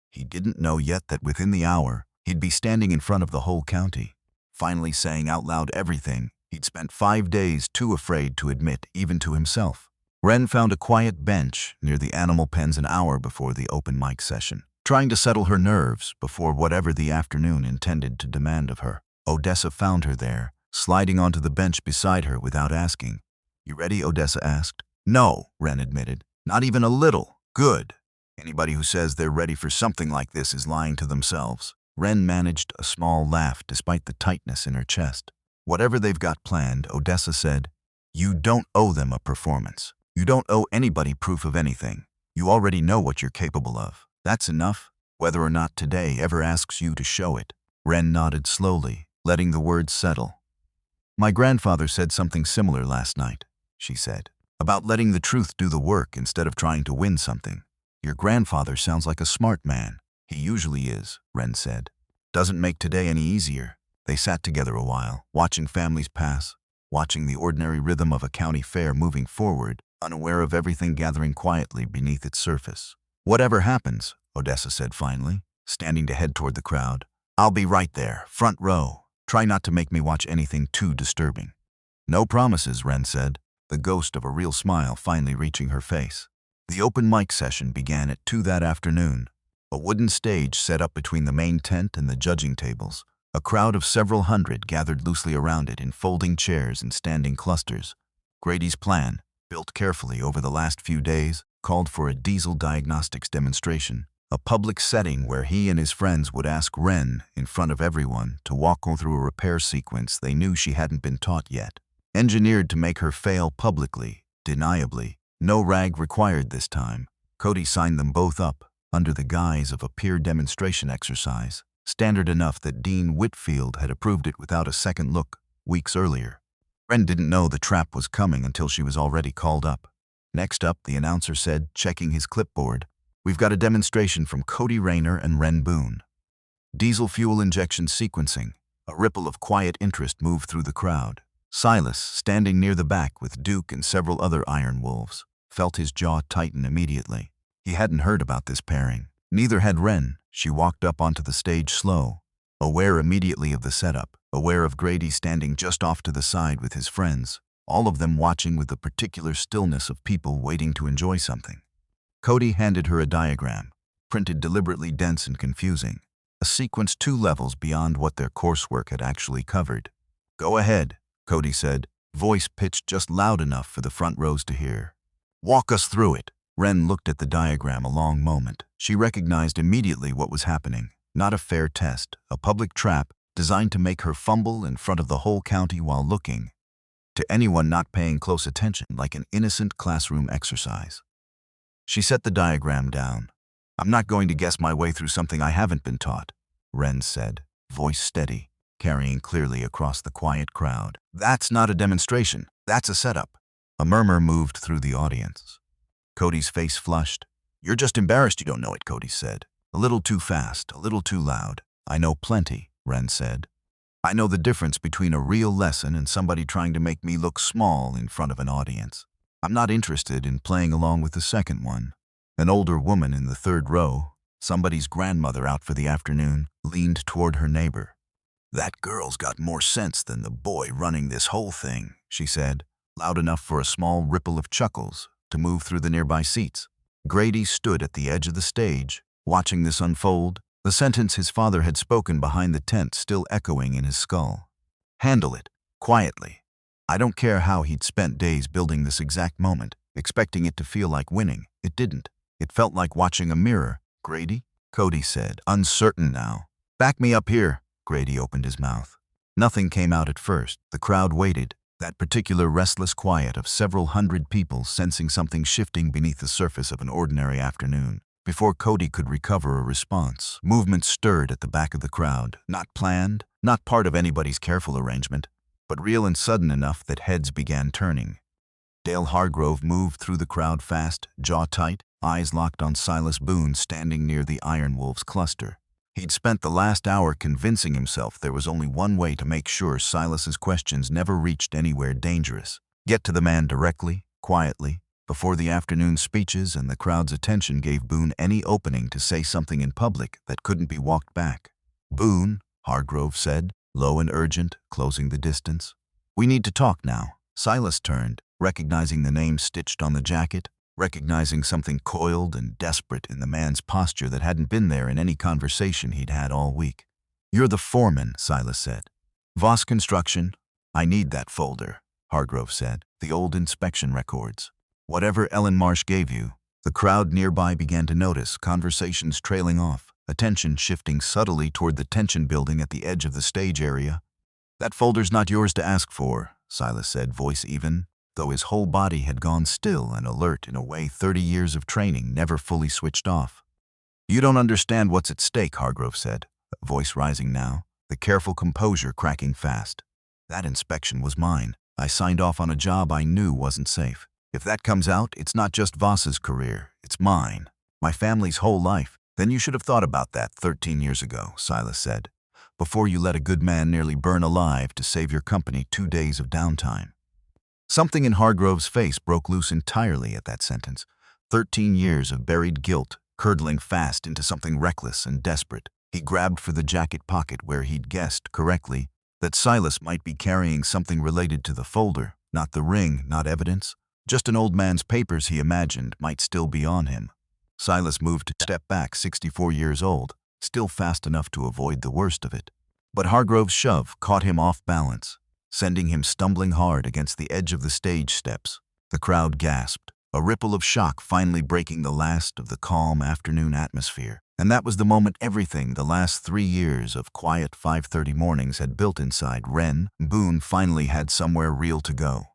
He didn't know yet that within the hour, he'd be standing in front of the whole county, finally saying out loud everything he'd spent 5 days too afraid to admit even to himself. Wren found a quiet bench near the animal pens an hour before the open mic session, trying to settle her nerves before whatever the afternoon intended to demand of her. Odessa found her there, sliding onto the bench beside her without asking. "You ready?" Odessa asked. "No," Wren admitted. "Not even a little." "Good. Anybody who says they're ready for something like this is lying to themselves." Wren managed a small laugh despite the tightness in her chest. "Whatever they've got planned," Odessa said, "you don't owe them a performance. You don't owe anybody proof of anything. You already know what you're capable of. That's enough, whether or not today ever asks you to show it." Wren nodded slowly, letting the words settle. "My grandfather said something similar last night," she said, "about letting the truth do the work instead of trying to win something." "Your grandfather sounds like a smart man." "He usually is," Wren said. "Doesn't make today any easier." They sat together a while, watching families pass, watching the ordinary rhythm of a county fair moving forward, unaware of everything gathering quietly beneath its surface. "Whatever happens," Odessa said finally, standing to head toward the crowd, "I'll be right there, front row. Try not to make me watch anything too disturbing." "No promises," Ren said, the ghost of a real smile finally reaching her face. The open mic session began at 2 that afternoon. A wooden stage set up between the main tent and the judging tables. A crowd of several hundred gathered loosely around it in folding chairs and standing clusters. Grady's plan, built carefully over the last few days, called for a diesel diagnostics demonstration, a public setting where he and his friends would ask Ren, in front of everyone, to walk through a repair sequence they knew she hadn't been taught yet. Engineered to make her fail publicly, deniably. No rag required this time. Cody signed them both up, under the guise of a peer demonstration exercise, standard enough that Dean Whitfield had approved it without a second look, weeks earlier. Ren didn't know the trap was coming until she was already called up. Next up, the announcer said, checking his clipboard, "We've got a demonstration from Cody Rayner and Ren Boone. Diesel fuel injection sequencing." A ripple of quiet interest moved through the crowd. Silas, standing near the back with Duke and several other Iron Wolves, felt his jaw tighten immediately. He hadn't heard about this pairing. Neither had Ren. She walked up onto the stage slow, aware immediately of the setup, aware of Grady standing just off to the side with his friends, all of them watching with the particular stillness of people waiting to enjoy something. Cody handed her a diagram, printed deliberately dense and confusing, a sequence 2 levels beyond what their coursework had actually covered. "Go ahead," Cody said, voice pitched just loud enough for the front rows to hear. "Walk us through it." Ren looked at the diagram a long moment. She recognized immediately what was happening. Not a fair test, a public trap designed to make her fumble in front of the whole county while looking, to anyone not paying close attention, like an innocent classroom exercise. She set the diagram down. "I'm not going to guess my way through something I haven't been taught," Ren said, voice steady, carrying clearly across the quiet crowd. "That's not a demonstration. That's a setup." A murmur moved through the audience. Cody's face flushed. "You're just embarrassed you don't know it," Cody said. "A little too fast, a little too loud." "I know plenty," Ren said. "I know the difference between a real lesson and somebody trying to make me look small in front of an audience. I'm not interested in playing along with the second one." An older woman in the 3rd row, somebody's grandmother out for the afternoon, leaned toward her neighbor. "That girl's got more sense than the boy running this whole thing," she said, loud enough for a small ripple of chuckles to move through the nearby seats. Grady stood at the edge of the stage, watching this unfold, the sentence his father had spoken behind the tent still echoing in his skull. "Handle it, quietly." I don't care how he'd spent days building this exact moment, expecting it to feel like winning. It didn't. It felt like watching a mirror. "Grady?" Cody said, uncertain now. "Back me up here." Grady opened his mouth. Nothing came out at first. The crowd waited, that particular restless quiet of several hundred people sensing something shifting beneath the surface of an ordinary afternoon. Before Cody could recover a response, movement stirred at the back of the crowd, not planned, not part of anybody's careful arrangement, but real and sudden enough that heads began turning. Dale Hargrove moved through the crowd fast, jaw tight, eyes locked on Silas Boone standing near the Iron Wolves cluster. He'd spent the last hour convincing himself there was only one way to make sure Silas's questions never reached anywhere dangerous. Get to the man directly, quietly, before the afternoon speeches and the crowd's attention gave Boone any opening to say something in public that couldn't be walked back. "Boone," Hargrove said, low and urgent, closing the distance. "We need to talk now." Silas turned, recognizing the name stitched on the jacket, recognizing something coiled and desperate in the man's posture that hadn't been there in any conversation he'd had all week. "You're the foreman," Silas said. "Voss Construction." "I need that folder," Hargrove said. "The old inspection records. Whatever Ellen Marsh gave you." The crowd nearby began to notice, conversations trailing off, attention shifting subtly toward the tension building at the edge of the stage area. "That folder's not yours to ask for," Silas said, voice even, though his whole body had gone still and alert in a way 30 years of training never fully switched off. "You don't understand what's at stake," Hargrove said, voice rising now, the careful composure cracking fast. "That inspection was mine. I signed off on a job I knew wasn't safe. If that comes out, it's not just Voss's career, it's mine. My family's whole life." "Then you should have thought about that 13 years ago," Silas said. before you let a good man nearly burn alive to save your company 2 days of downtime. Something in Hargrove's face broke loose entirely at that sentence. 13 years of buried guilt curdling fast into something reckless and desperate. He grabbed for the jacket pocket where he'd guessed correctly that Silas might be carrying something related to the folder, not the ring, not evidence, just an old man's papers he imagined might still be on him. Silas moved a step back, 64 years old, still fast enough to avoid the worst of it. But Hargrove's shove caught him off balance, sending him stumbling hard against the edge of the stage steps. The crowd gasped, a ripple of shock finally breaking the last of the calm afternoon atmosphere. And that was the moment everything the last 3 years of quiet 5:30 mornings had built inside Wren Boone finally had somewhere real to go.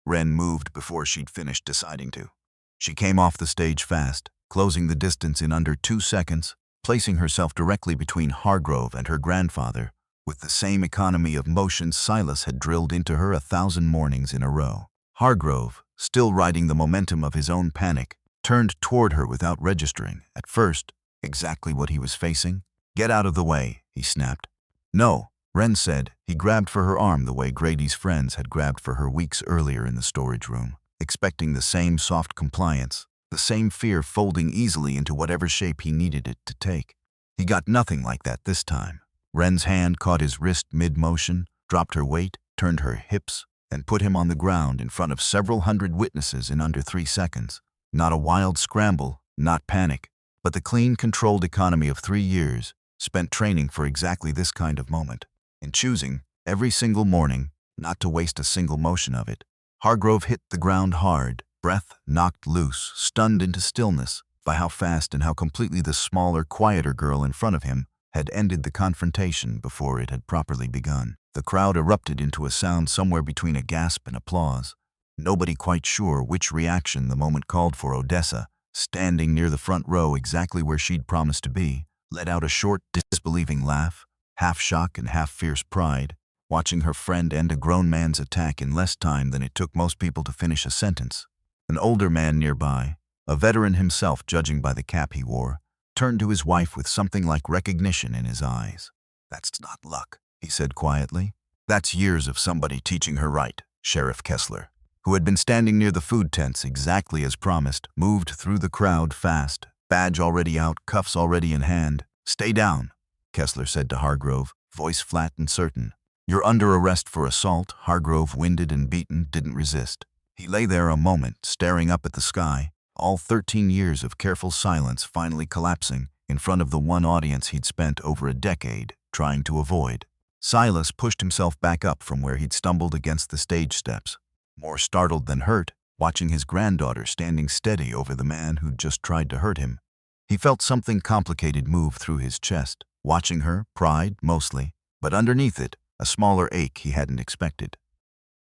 Wren moved before she'd finished deciding to. She came off the stage fast, closing the distance in under 2 seconds, placing herself directly between Hargrove and her grandfather, with the same economy of motion Silas had drilled into her 1,000 mornings in a row. Hargrove, still riding the momentum of his own panic, turned toward her without registering, at first, exactly what he was facing. "Get out of the way," he snapped. "No," Wren said. He grabbed for her arm the way Grady's friends had grabbed for her weeks earlier in the storage room, expecting the same soft compliance, the same fear folding easily into whatever shape he needed it to take. He got nothing like that this time. Wren's hand caught his wrist mid-motion, dropped her weight, turned her hips, and put him on the ground in front of several hundred witnesses in under 3 seconds. Not a wild scramble, not panic, but the clean, controlled economy of 3 years, spent training for exactly this kind of moment, and choosing, every single morning, not to waste a single motion of it. Hargrove hit the ground hard, breath knocked loose, stunned into stillness by how fast and how completely the smaller, quieter girl in front of him had ended the confrontation before it had properly begun. The crowd erupted into a sound somewhere between a gasp and applause, nobody quite sure which reaction the moment called for. Odessa, standing near the front row exactly where she'd promised to be, let out a short, disbelieving laugh, half shock and half fierce pride, watching her friend end a grown man's attack in less time than it took most people to finish a sentence. An older man nearby, a veteran himself judging by the cap he wore, turned to his wife with something like recognition in his eyes. "That's not luck," he said quietly. "That's years of somebody teaching her right." Sheriff Kessler, who had been standing near the food tents exactly as promised, moved through the crowd fast, badge already out, cuffs already in hand. "Stay down," Kessler said to Hargrove, voice flat and certain. "You're under arrest for assault." Hargrove, winded and beaten, didn't resist. He lay there a moment, staring up at the sky, all 13 years of careful silence finally collapsing in front of the one audience he'd spent over a decade trying to avoid. Silas pushed himself back up from where he'd stumbled against the stage steps, more startled than hurt, watching his granddaughter standing steady over the man who'd just tried to hurt him. He felt something complicated move through his chest, watching her, pride mostly, but underneath it, a smaller ache he hadn't expected.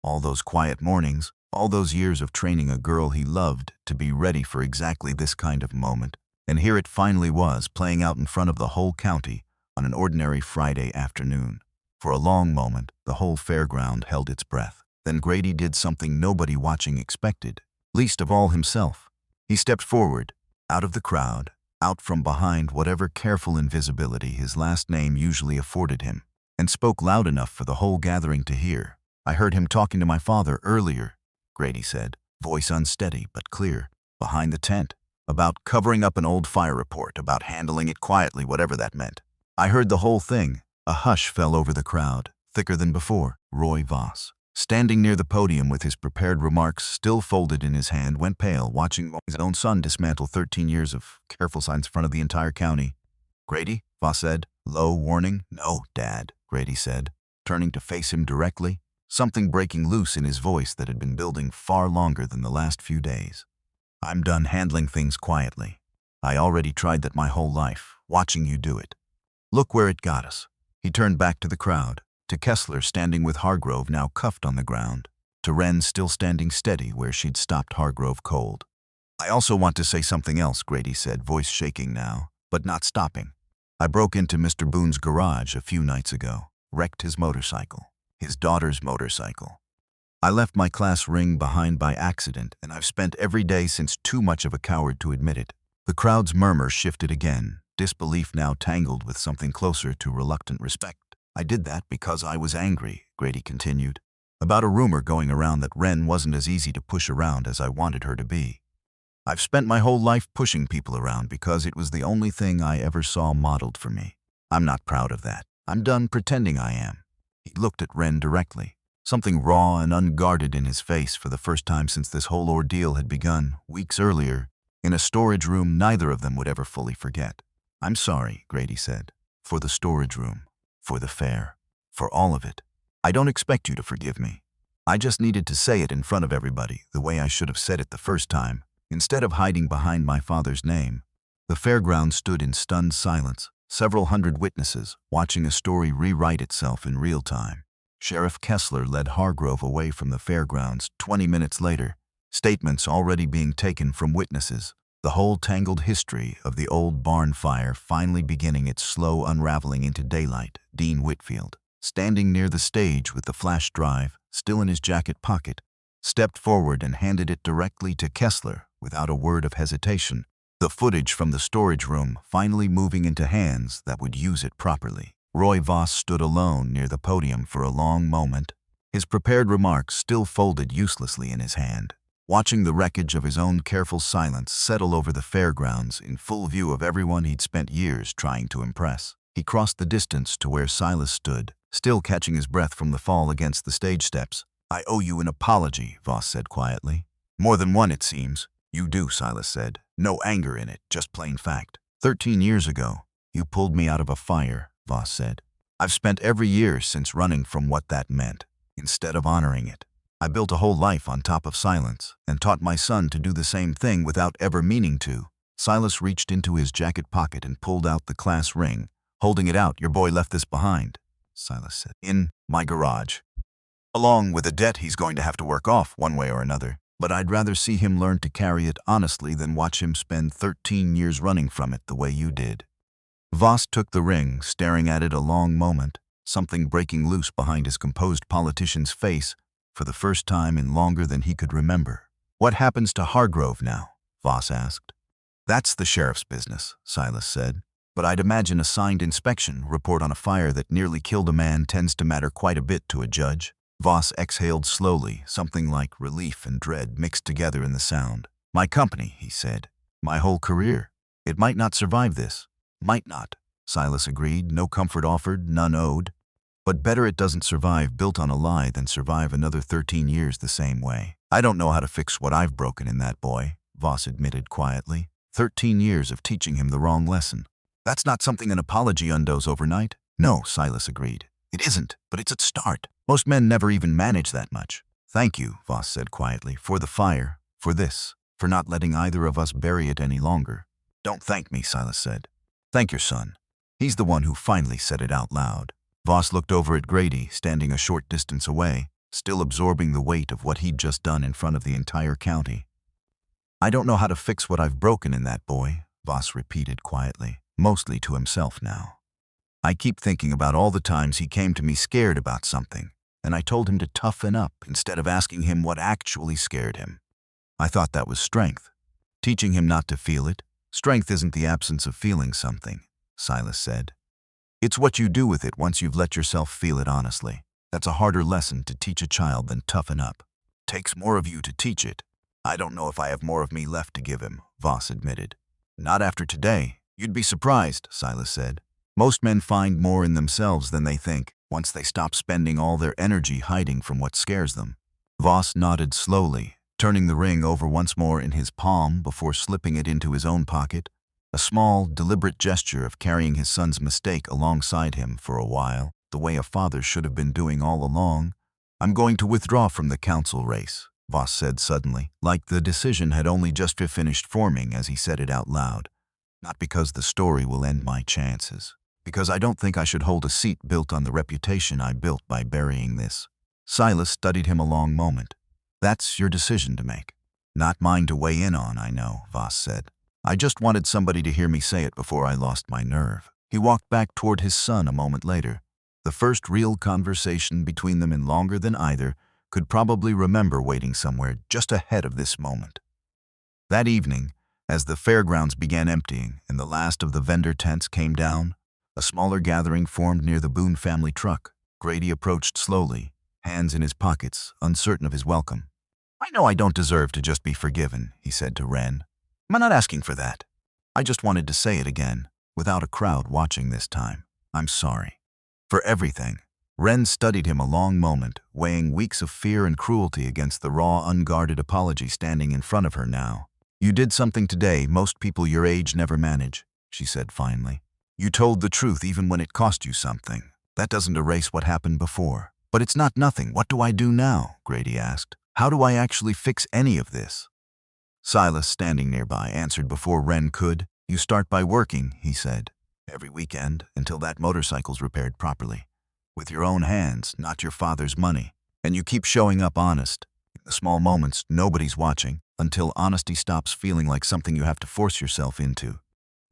All those quiet mornings, all those years of training a girl he loved to be ready for exactly this kind of moment, and here it finally was, playing out in front of the whole county on an ordinary Friday afternoon. For a long moment, the whole fairground held its breath. Then Grady did something nobody watching expected, least of all himself. He stepped forward, out of the crowd, out from behind whatever careful invisibility his last name usually afforded him, and spoke loud enough for the whole gathering to hear. "I heard him talking to my father earlier," Grady said, voice unsteady but clear, behind the tent, about covering up an old fire report, about handling it quietly, whatever that meant. "I heard the whole thing." A hush fell over the crowd, thicker than before. Roy Voss, standing near the podium with his prepared remarks still folded in his hand, went pale, watching his own son dismantle 13 years of careful science in front of the entire county. "Grady?" Voss said, low, warning. "No, Dad," Grady said, turning to face him directly, something breaking loose in his voice that had been building far longer than the last few days. "I'm done handling things quietly. I already tried that my whole life, watching you do it. Look where it got us." He turned back to the crowd, to Kessler standing with Hargrove now cuffed on the ground, to Wren still standing steady where she'd stopped Hargrove cold. "I also want to say something else," Grady said, voice shaking now, but not stopping. "I broke into Mr. Boone's garage a few nights ago, wrecked his motorcycle, his daughter's motorcycle. I left my class ring behind by accident, and I've spent every day since too much of a coward to admit it." The crowd's murmur shifted again, disbelief now tangled with something closer to reluctant respect. I did that because I was angry, Grady continued, about a rumor going around that Ren wasn't as easy to push around as I wanted her to be. I've spent my whole life pushing people around because it was the only thing I ever saw modeled for me. I'm not proud of that. I'm done pretending I am. He looked at Ren directly, something raw and unguarded in his face for the first time since this whole ordeal had begun, weeks earlier, in a storage room neither of them would ever fully forget. I'm sorry, Grady said, for the storage room, for the fair, for all of it. I don't expect you to forgive me. I just needed to say it in front of everybody, the way I should have said it the first time, instead of hiding behind my father's name. The fairground stood in stunned silence, several hundred witnesses watching a story rewrite itself in real time. Sheriff Kessler led Hargrove away from the fairgrounds 20 minutes later, statements already being taken from witnesses, the whole tangled history of the old barn fire finally beginning its slow unraveling into daylight. Dean Whitfield, standing near the stage with the flash drive still in his jacket pocket, stepped forward and handed it directly to Kessler without a word of hesitation, the footage from the storage room finally moving into hands that would use it properly. Roy Voss stood alone near the podium for a long moment, his prepared remarks still folded uselessly in his hand, watching the wreckage of his own careful silence settle over the fairgrounds in full view of everyone he'd spent years trying to impress. He crossed the distance to where Silas stood, still catching his breath from the fall against the stage steps. I owe you an apology, Voss said quietly. More than one, it seems. You do, Silas said. No anger in it, just plain fact. 13 years ago, you pulled me out of a fire, Voss said. I've spent every year since running from what that meant, instead of honoring it. I built a whole life on top of silence and taught my son to do the same thing without ever meaning to. Silas reached into his jacket pocket and pulled out the class ring. Holding it out, your boy left this behind, Silas said. In my garage. Along with a debt he's going to have to work off one way or another. But I'd rather see him learn to carry it honestly than watch him spend 13 years running from it the way you did. Voss took the ring, staring at it a long moment, something breaking loose behind his composed politician's face for the first time in longer than he could remember. What happens to Hargrove now? Voss asked. That's the sheriff's business, Silas said. But I'd imagine a signed inspection report on a fire that nearly killed a man tends to matter quite a bit to a judge. Voss exhaled slowly, something like relief and dread mixed together in the sound. My company, he said. My whole career. It might not survive this. Might not, Silas agreed, no comfort offered, none owed. But better it doesn't survive built on a lie than survive another 13 years the same way. I don't know how to fix what I've broken in that boy, Voss admitted quietly. 13 years of teaching him the wrong lesson. That's not something an apology undoes overnight. No, Silas agreed. It isn't, but it's a start. Most men never even manage that much. Thank you, Voss said quietly, for the fire, for this, for not letting either of us bury it any longer. Don't thank me, Silas said. Thank your son. He's the one who finally said it out loud. Voss looked over at Grady, standing a short distance away, still absorbing the weight of what he'd just done in front of the entire county. I don't know how to fix what I've broken in that boy, Voss repeated quietly, mostly to himself now. I keep thinking about all the times he came to me scared about something, and I told him to toughen up instead of asking him what actually scared him. I thought that was strength, teaching him not to feel it. Strength isn't the absence of feeling something, Silas said. It's what you do with it once you've let yourself feel it honestly. That's a harder lesson to teach a child than toughen up. Takes more of you to teach it. I don't know if I have more of me left to give him, Voss admitted. Not after today. You'd be surprised, Silas said. Most men find more in themselves than they think, once they stop spending all their energy hiding from what scares them. Voss nodded slowly, turning the ring over once more in his palm before slipping it into his own pocket, a small, deliberate gesture of carrying his son's mistake alongside him for a while, the way a father should have been doing all along. I'm going to withdraw from the council race, Voss said suddenly, like the decision had only just finished forming as he said it out loud. Not because the story will end my chances. Because I don't think I should hold a seat built on the reputation I built by burying this. Silas studied him a long moment. That's your decision to make. Not mine to weigh in on, I know, Voss said. I just wanted somebody to hear me say it before I lost my nerve. He walked back toward his son a moment later. The first real conversation between them in longer than either could probably remember waiting somewhere just ahead of this moment. That evening, as the fairgrounds began emptying and the last of the vendor tents came down, A smaller gathering formed near the Boone family truck. Grady approached slowly, hands in his pockets, uncertain of his welcome. "I know I don't deserve to just be forgiven," he said to Ren. "I'm not asking for that. I just wanted to say it again, without a crowd watching this time. I'm sorry. For everything." Ren studied him a long moment, weighing weeks of fear and cruelty against the raw, unguarded apology standing in front of her now. "You did something today most people your age never manage," she said finally. "You told the truth even when it cost you something. That doesn't erase what happened before." "But it's not nothing. What do I do now?" Grady asked. "How do I actually fix any of this?" Silas, standing nearby, answered before Ren could. "You start by working," he said, "every weekend until that motorcycle's repaired properly. With your own hands, not your father's money. And you keep showing up honest. In the small moments, nobody's watching, until honesty stops feeling like something you have to force yourself into."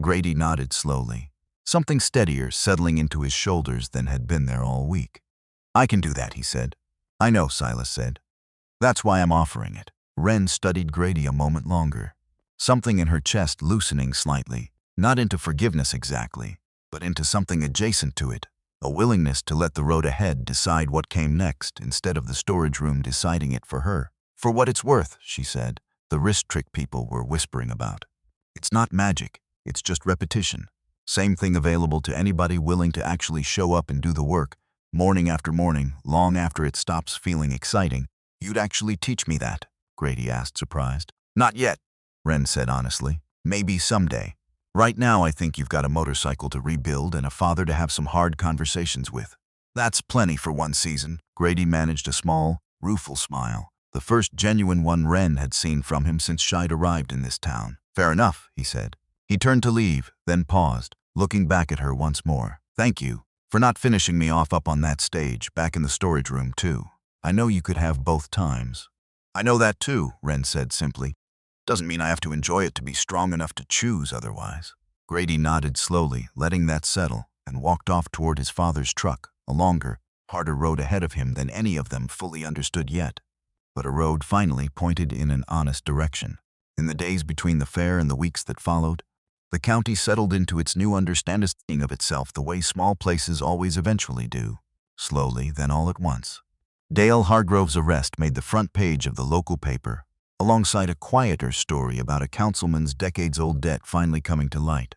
Grady nodded slowly, something steadier settling into his shoulders than had been there all week. "I can do that," he said. "I know," Silas said. "That's why I'm offering it." Ren studied Grady a moment longer, something in her chest loosening slightly, not into forgiveness exactly, but into something adjacent to it, a willingness to let the road ahead decide what came next instead of the storage room deciding it for her. "For what it's worth," she said, the wrist trick people were whispering about. "It's not magic, it's just repetition. Same thing available to anybody willing to actually show up and do the work, morning after morning, long after it stops feeling exciting." "You'd actually teach me that?" Grady asked, surprised. "Not yet," Ren said honestly. "Maybe someday. Right now I think you've got a motorcycle to rebuild and a father to have some hard conversations with." "That's plenty for one season." Grady managed a small, rueful smile, the first genuine one Ren had seen from him since she'd arrived in this town. "Fair enough," he said. He turned to leave, then paused, looking back at her once more. "Thank you for not finishing me off up on that stage, back in the storage room too. I know you could have both times." "I know that too," Ren said simply. "Doesn't mean I have to enjoy it to be strong enough to choose otherwise." Grady nodded slowly, letting that settle, and walked off toward his father's truck, a longer, harder road ahead of him than any of them fully understood yet. But a road finally pointed in an honest direction. In the days between the fair and the weeks that followed, the county settled into its new understanding of itself the way small places always eventually do, slowly, then all at once. Dale Hargrove's arrest made the front page of the local paper, alongside a quieter story about a councilman's decades-old debt finally coming to light.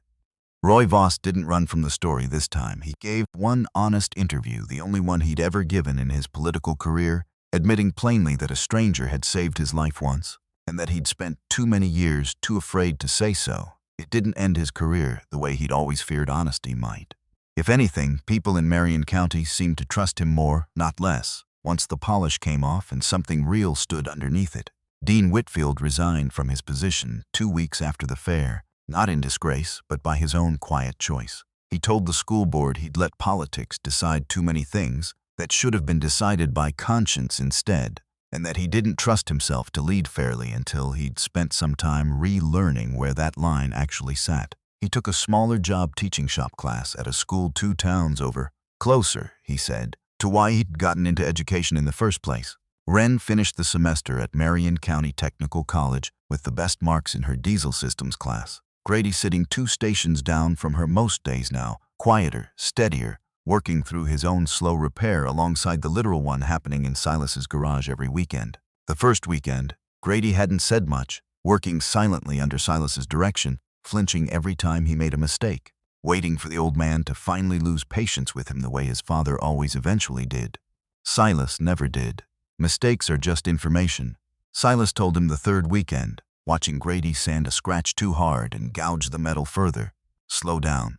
Roy Voss didn't run from the story this time. He gave one honest interview, the only one he'd ever given in his political career, admitting plainly that a stranger had saved his life once, and that he'd spent too many years too afraid to say so. It didn't end his career the way he'd always feared honesty might. If anything, people in Marion County seemed to trust him more, not less, once the polish came off and something real stood underneath it. Dean Whitfield resigned from his position 2 weeks after the fair, not in disgrace, but by his own quiet choice. He told the school board he'd let politics decide too many things that should have been decided by conscience instead, and that he didn't trust himself to lead fairly until he'd spent some time relearning where that line actually sat. He took a smaller job teaching shop class at a school 2 towns over, closer, he said, to why he'd gotten into education in the first place. Ren finished the semester at Marion County Technical College with the best marks in her diesel systems class. Grady sitting 2 stations down from her most days now, quieter, steadier, working through his own slow repair alongside the literal one happening in Silas's garage every weekend. The first weekend, Grady hadn't said much, working silently under Silas's direction, flinching every time he made a mistake, waiting for the old man to finally lose patience with him the way his father always eventually did. Silas never did. Mistakes are just information. Silas told him the third weekend, watching Grady sand a scratch too hard and gouge the metal further. "Slow down.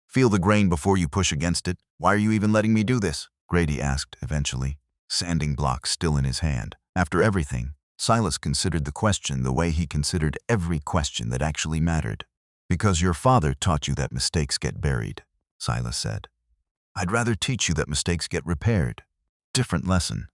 Feel the grain before you push against it. Why are you even letting me do this?" Grady asked eventually, sanding block still in his hand. After everything, Silas considered the question the way he considered every question that actually mattered. "Because your father taught you that mistakes get buried," Silas said. "I'd rather teach you that mistakes get repaired. Different lesson.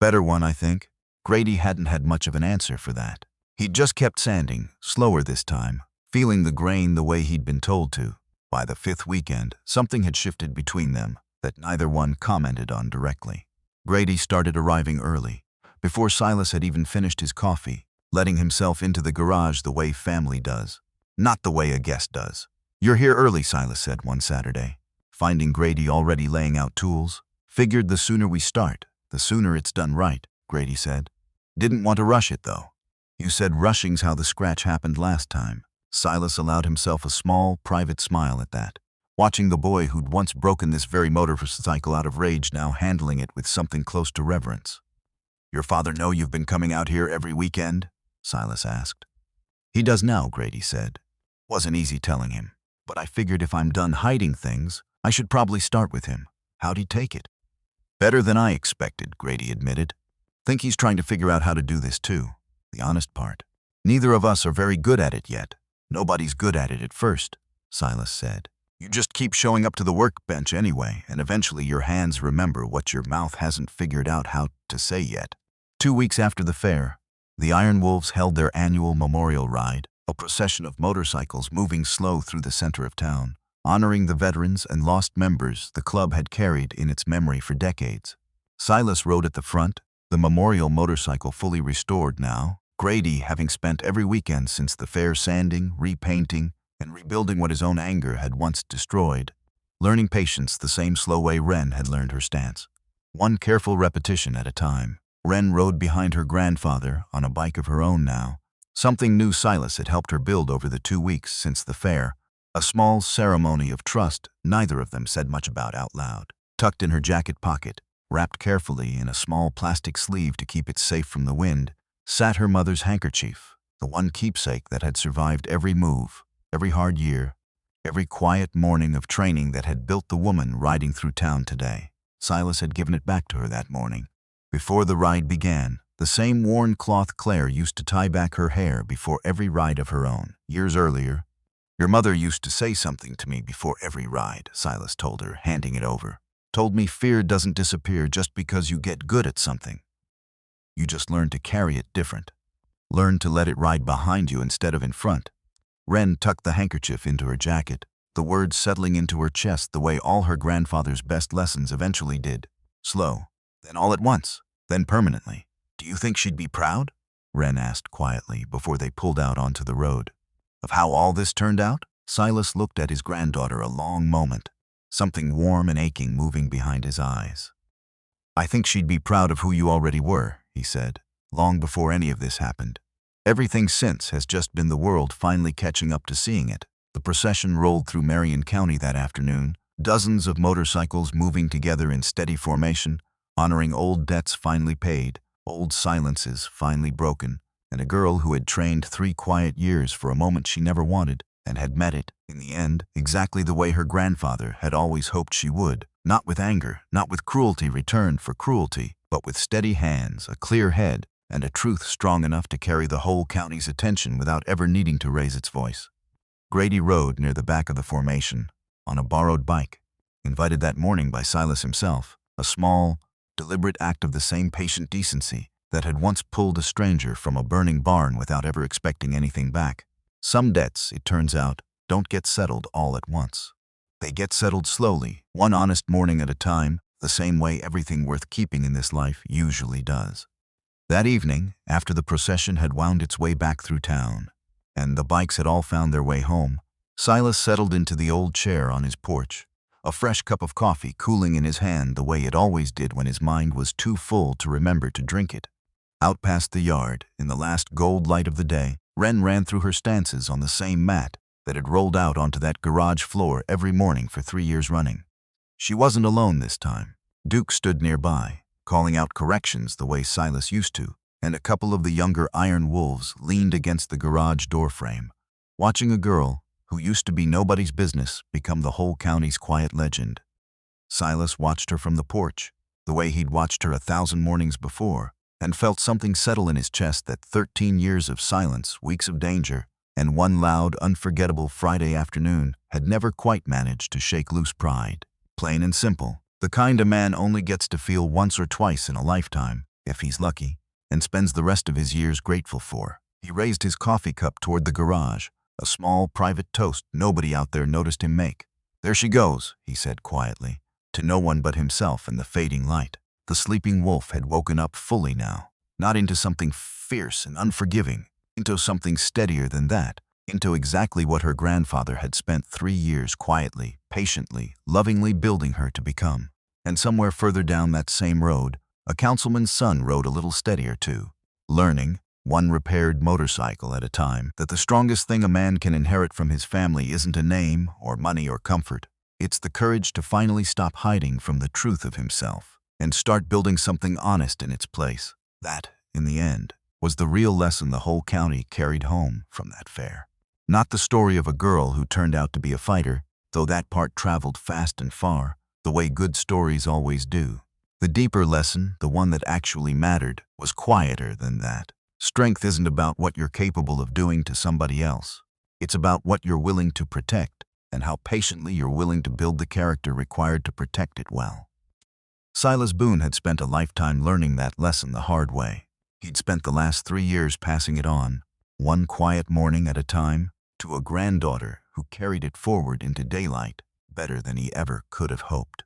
Better one, I think." Grady hadn't had much of an answer for that. He'd just kept sanding, slower this time, feeling the grain the way he'd been told to. By the 5th weekend, something had shifted between them that neither one commented on directly. Grady started arriving early, before Silas had even finished his coffee, letting himself into the garage the way family does, not the way a guest does. "You're here early," Silas said one Saturday. finding Grady already laying out tools. Figured the sooner we start, the sooner it's done right, Grady said. Didn't want to rush it, though. You said rushing's how the scratch happened last time. Silas allowed himself a small, private smile at that, watching the boy who'd once broken this very motorcycle out of rage now handling it with something close to reverence. Your father know you've been coming out here every weekend? Silas asked. He does now, Grady said. Wasn't easy telling him, but I figured if I'm done hiding things, I should probably start with him. How'd he take it? Better than I expected, Grady admitted. Think he's trying to figure out how to do this too. The honest part. Neither of us are very good at it yet. Nobody's good at it at first, Silas said. You just keep showing up to the workbench anyway, and eventually your hands remember what your mouth hasn't figured out how to say yet. 2 weeks after the fair, the Iron Wolves held their annual memorial ride, a procession of motorcycles moving slow through the center of town, honoring the veterans and lost members the club had carried in its memory for decades. Silas rode at the front, the memorial motorcycle fully restored now, Grady having spent every weekend since the fair sanding, repainting, and rebuilding what his own anger had once destroyed, learning patience the same slow way Wren had learned her stance. One careful repetition at a time. Wren rode behind her grandfather on a bike of her own now, something new Silas had helped her build over the 2 weeks since the fair, a small ceremony of trust neither of them said much about out loud. Tucked in her jacket pocket, wrapped carefully in a small plastic sleeve to keep it safe from the wind, sat her mother's handkerchief, the one keepsake that had survived every move, every hard year, every quiet morning of training that had built the woman riding through town today. Silas had given it back to her that morning. Before the ride began, the same worn cloth Claire used to tie back her hair before every ride of her own. Years earlier, your mother used to say something to me before every ride, Silas told her, handing it over. Told me fear doesn't disappear just because you get good at something. You just learn to carry it different. Learn to let it ride behind you instead of in front. Wren tucked the handkerchief into her jacket, the words settling into her chest the way all her grandfather's best lessons eventually did. Slow, then all at once, then permanently. Do you think she'd be proud? Wren asked quietly before they pulled out onto the road. Of how all this turned out? Silas looked at his granddaughter a long moment, something warm and aching moving behind his eyes. I think she'd be proud of who you already were, he said, long before any of this happened. Everything since has just been the world finally catching up to seeing it. The procession rolled through Marion County that afternoon, dozens of motorcycles moving together in steady formation, honoring old debts finally paid, old silences finally broken, and a girl who had trained 3 quiet years for a moment she never wanted and had met it, in the end, exactly the way her grandfather had always hoped she would, not with anger, not with cruelty returned for cruelty, but with steady hands, a clear head, and a truth strong enough to carry the whole county's attention without ever needing to raise its voice. Grady rode near the back of the formation, on a borrowed bike, invited that morning by Silas himself, a small, deliberate act of the same patient decency that had once pulled a stranger from a burning barn without ever expecting anything back. Some debts, it turns out, don't get settled all at once. They get settled slowly, one honest morning at a time, the same way everything worth keeping in this life usually does. That evening, after the procession had wound its way back through town, and the bikes had all found their way home, Silas settled into the old chair on his porch, a fresh cup of coffee cooling in his hand the way it always did when his mind was too full to remember to drink it. Out past the yard, in the last gold light of the day, Wren ran through her stances on the same mat that had rolled out onto that garage floor every morning for 3 years running. She wasn't alone this time. Duke stood nearby, calling out corrections the way Silas used to, and a couple of the younger Iron Wolves leaned against the garage door frame, watching a girl who used to be nobody's business become the whole county's quiet legend. Silas watched her from the porch, the way he'd watched her 1,000 mornings before, and felt something settle in his chest that 13 years of silence, weeks of danger, and one loud, unforgettable Friday afternoon had never quite managed to shake loose pride. Plain and simple, the kind a man only gets to feel once or twice in a lifetime, if he's lucky, and spends the rest of his years grateful for. He raised his coffee cup toward the garage, a small private toast nobody out there noticed him make. There she goes, he said quietly, to no one but himself in the fading light. The sleeping wolf had woken up fully now, not into something fierce and unforgiving, into something steadier than that, into exactly what her grandfather had spent 3 years quietly, patiently, lovingly building her to become. And somewhere further down that same road, a councilman's son rode a little steadier too, learning, one repaired motorcycle at a time, that the strongest thing a man can inherit from his family isn't a name or money or comfort. It's the courage to finally stop hiding from the truth of himself and start building something honest in its place. That, in the end, was the real lesson the whole county carried home from that fair. Not the story of a girl who turned out to be a fighter, though that part traveled fast and far, the way good stories always do. The deeper lesson, the one that actually mattered, was quieter than that. Strength isn't about what you're capable of doing to somebody else. It's about what you're willing to protect and how patiently you're willing to build the character required to protect it well. Silas Boone had spent a lifetime learning that lesson the hard way. He'd spent the last 3 years passing it on, one quiet morning at a time, to a granddaughter who carried it forward into daylight better than he ever could have hoped.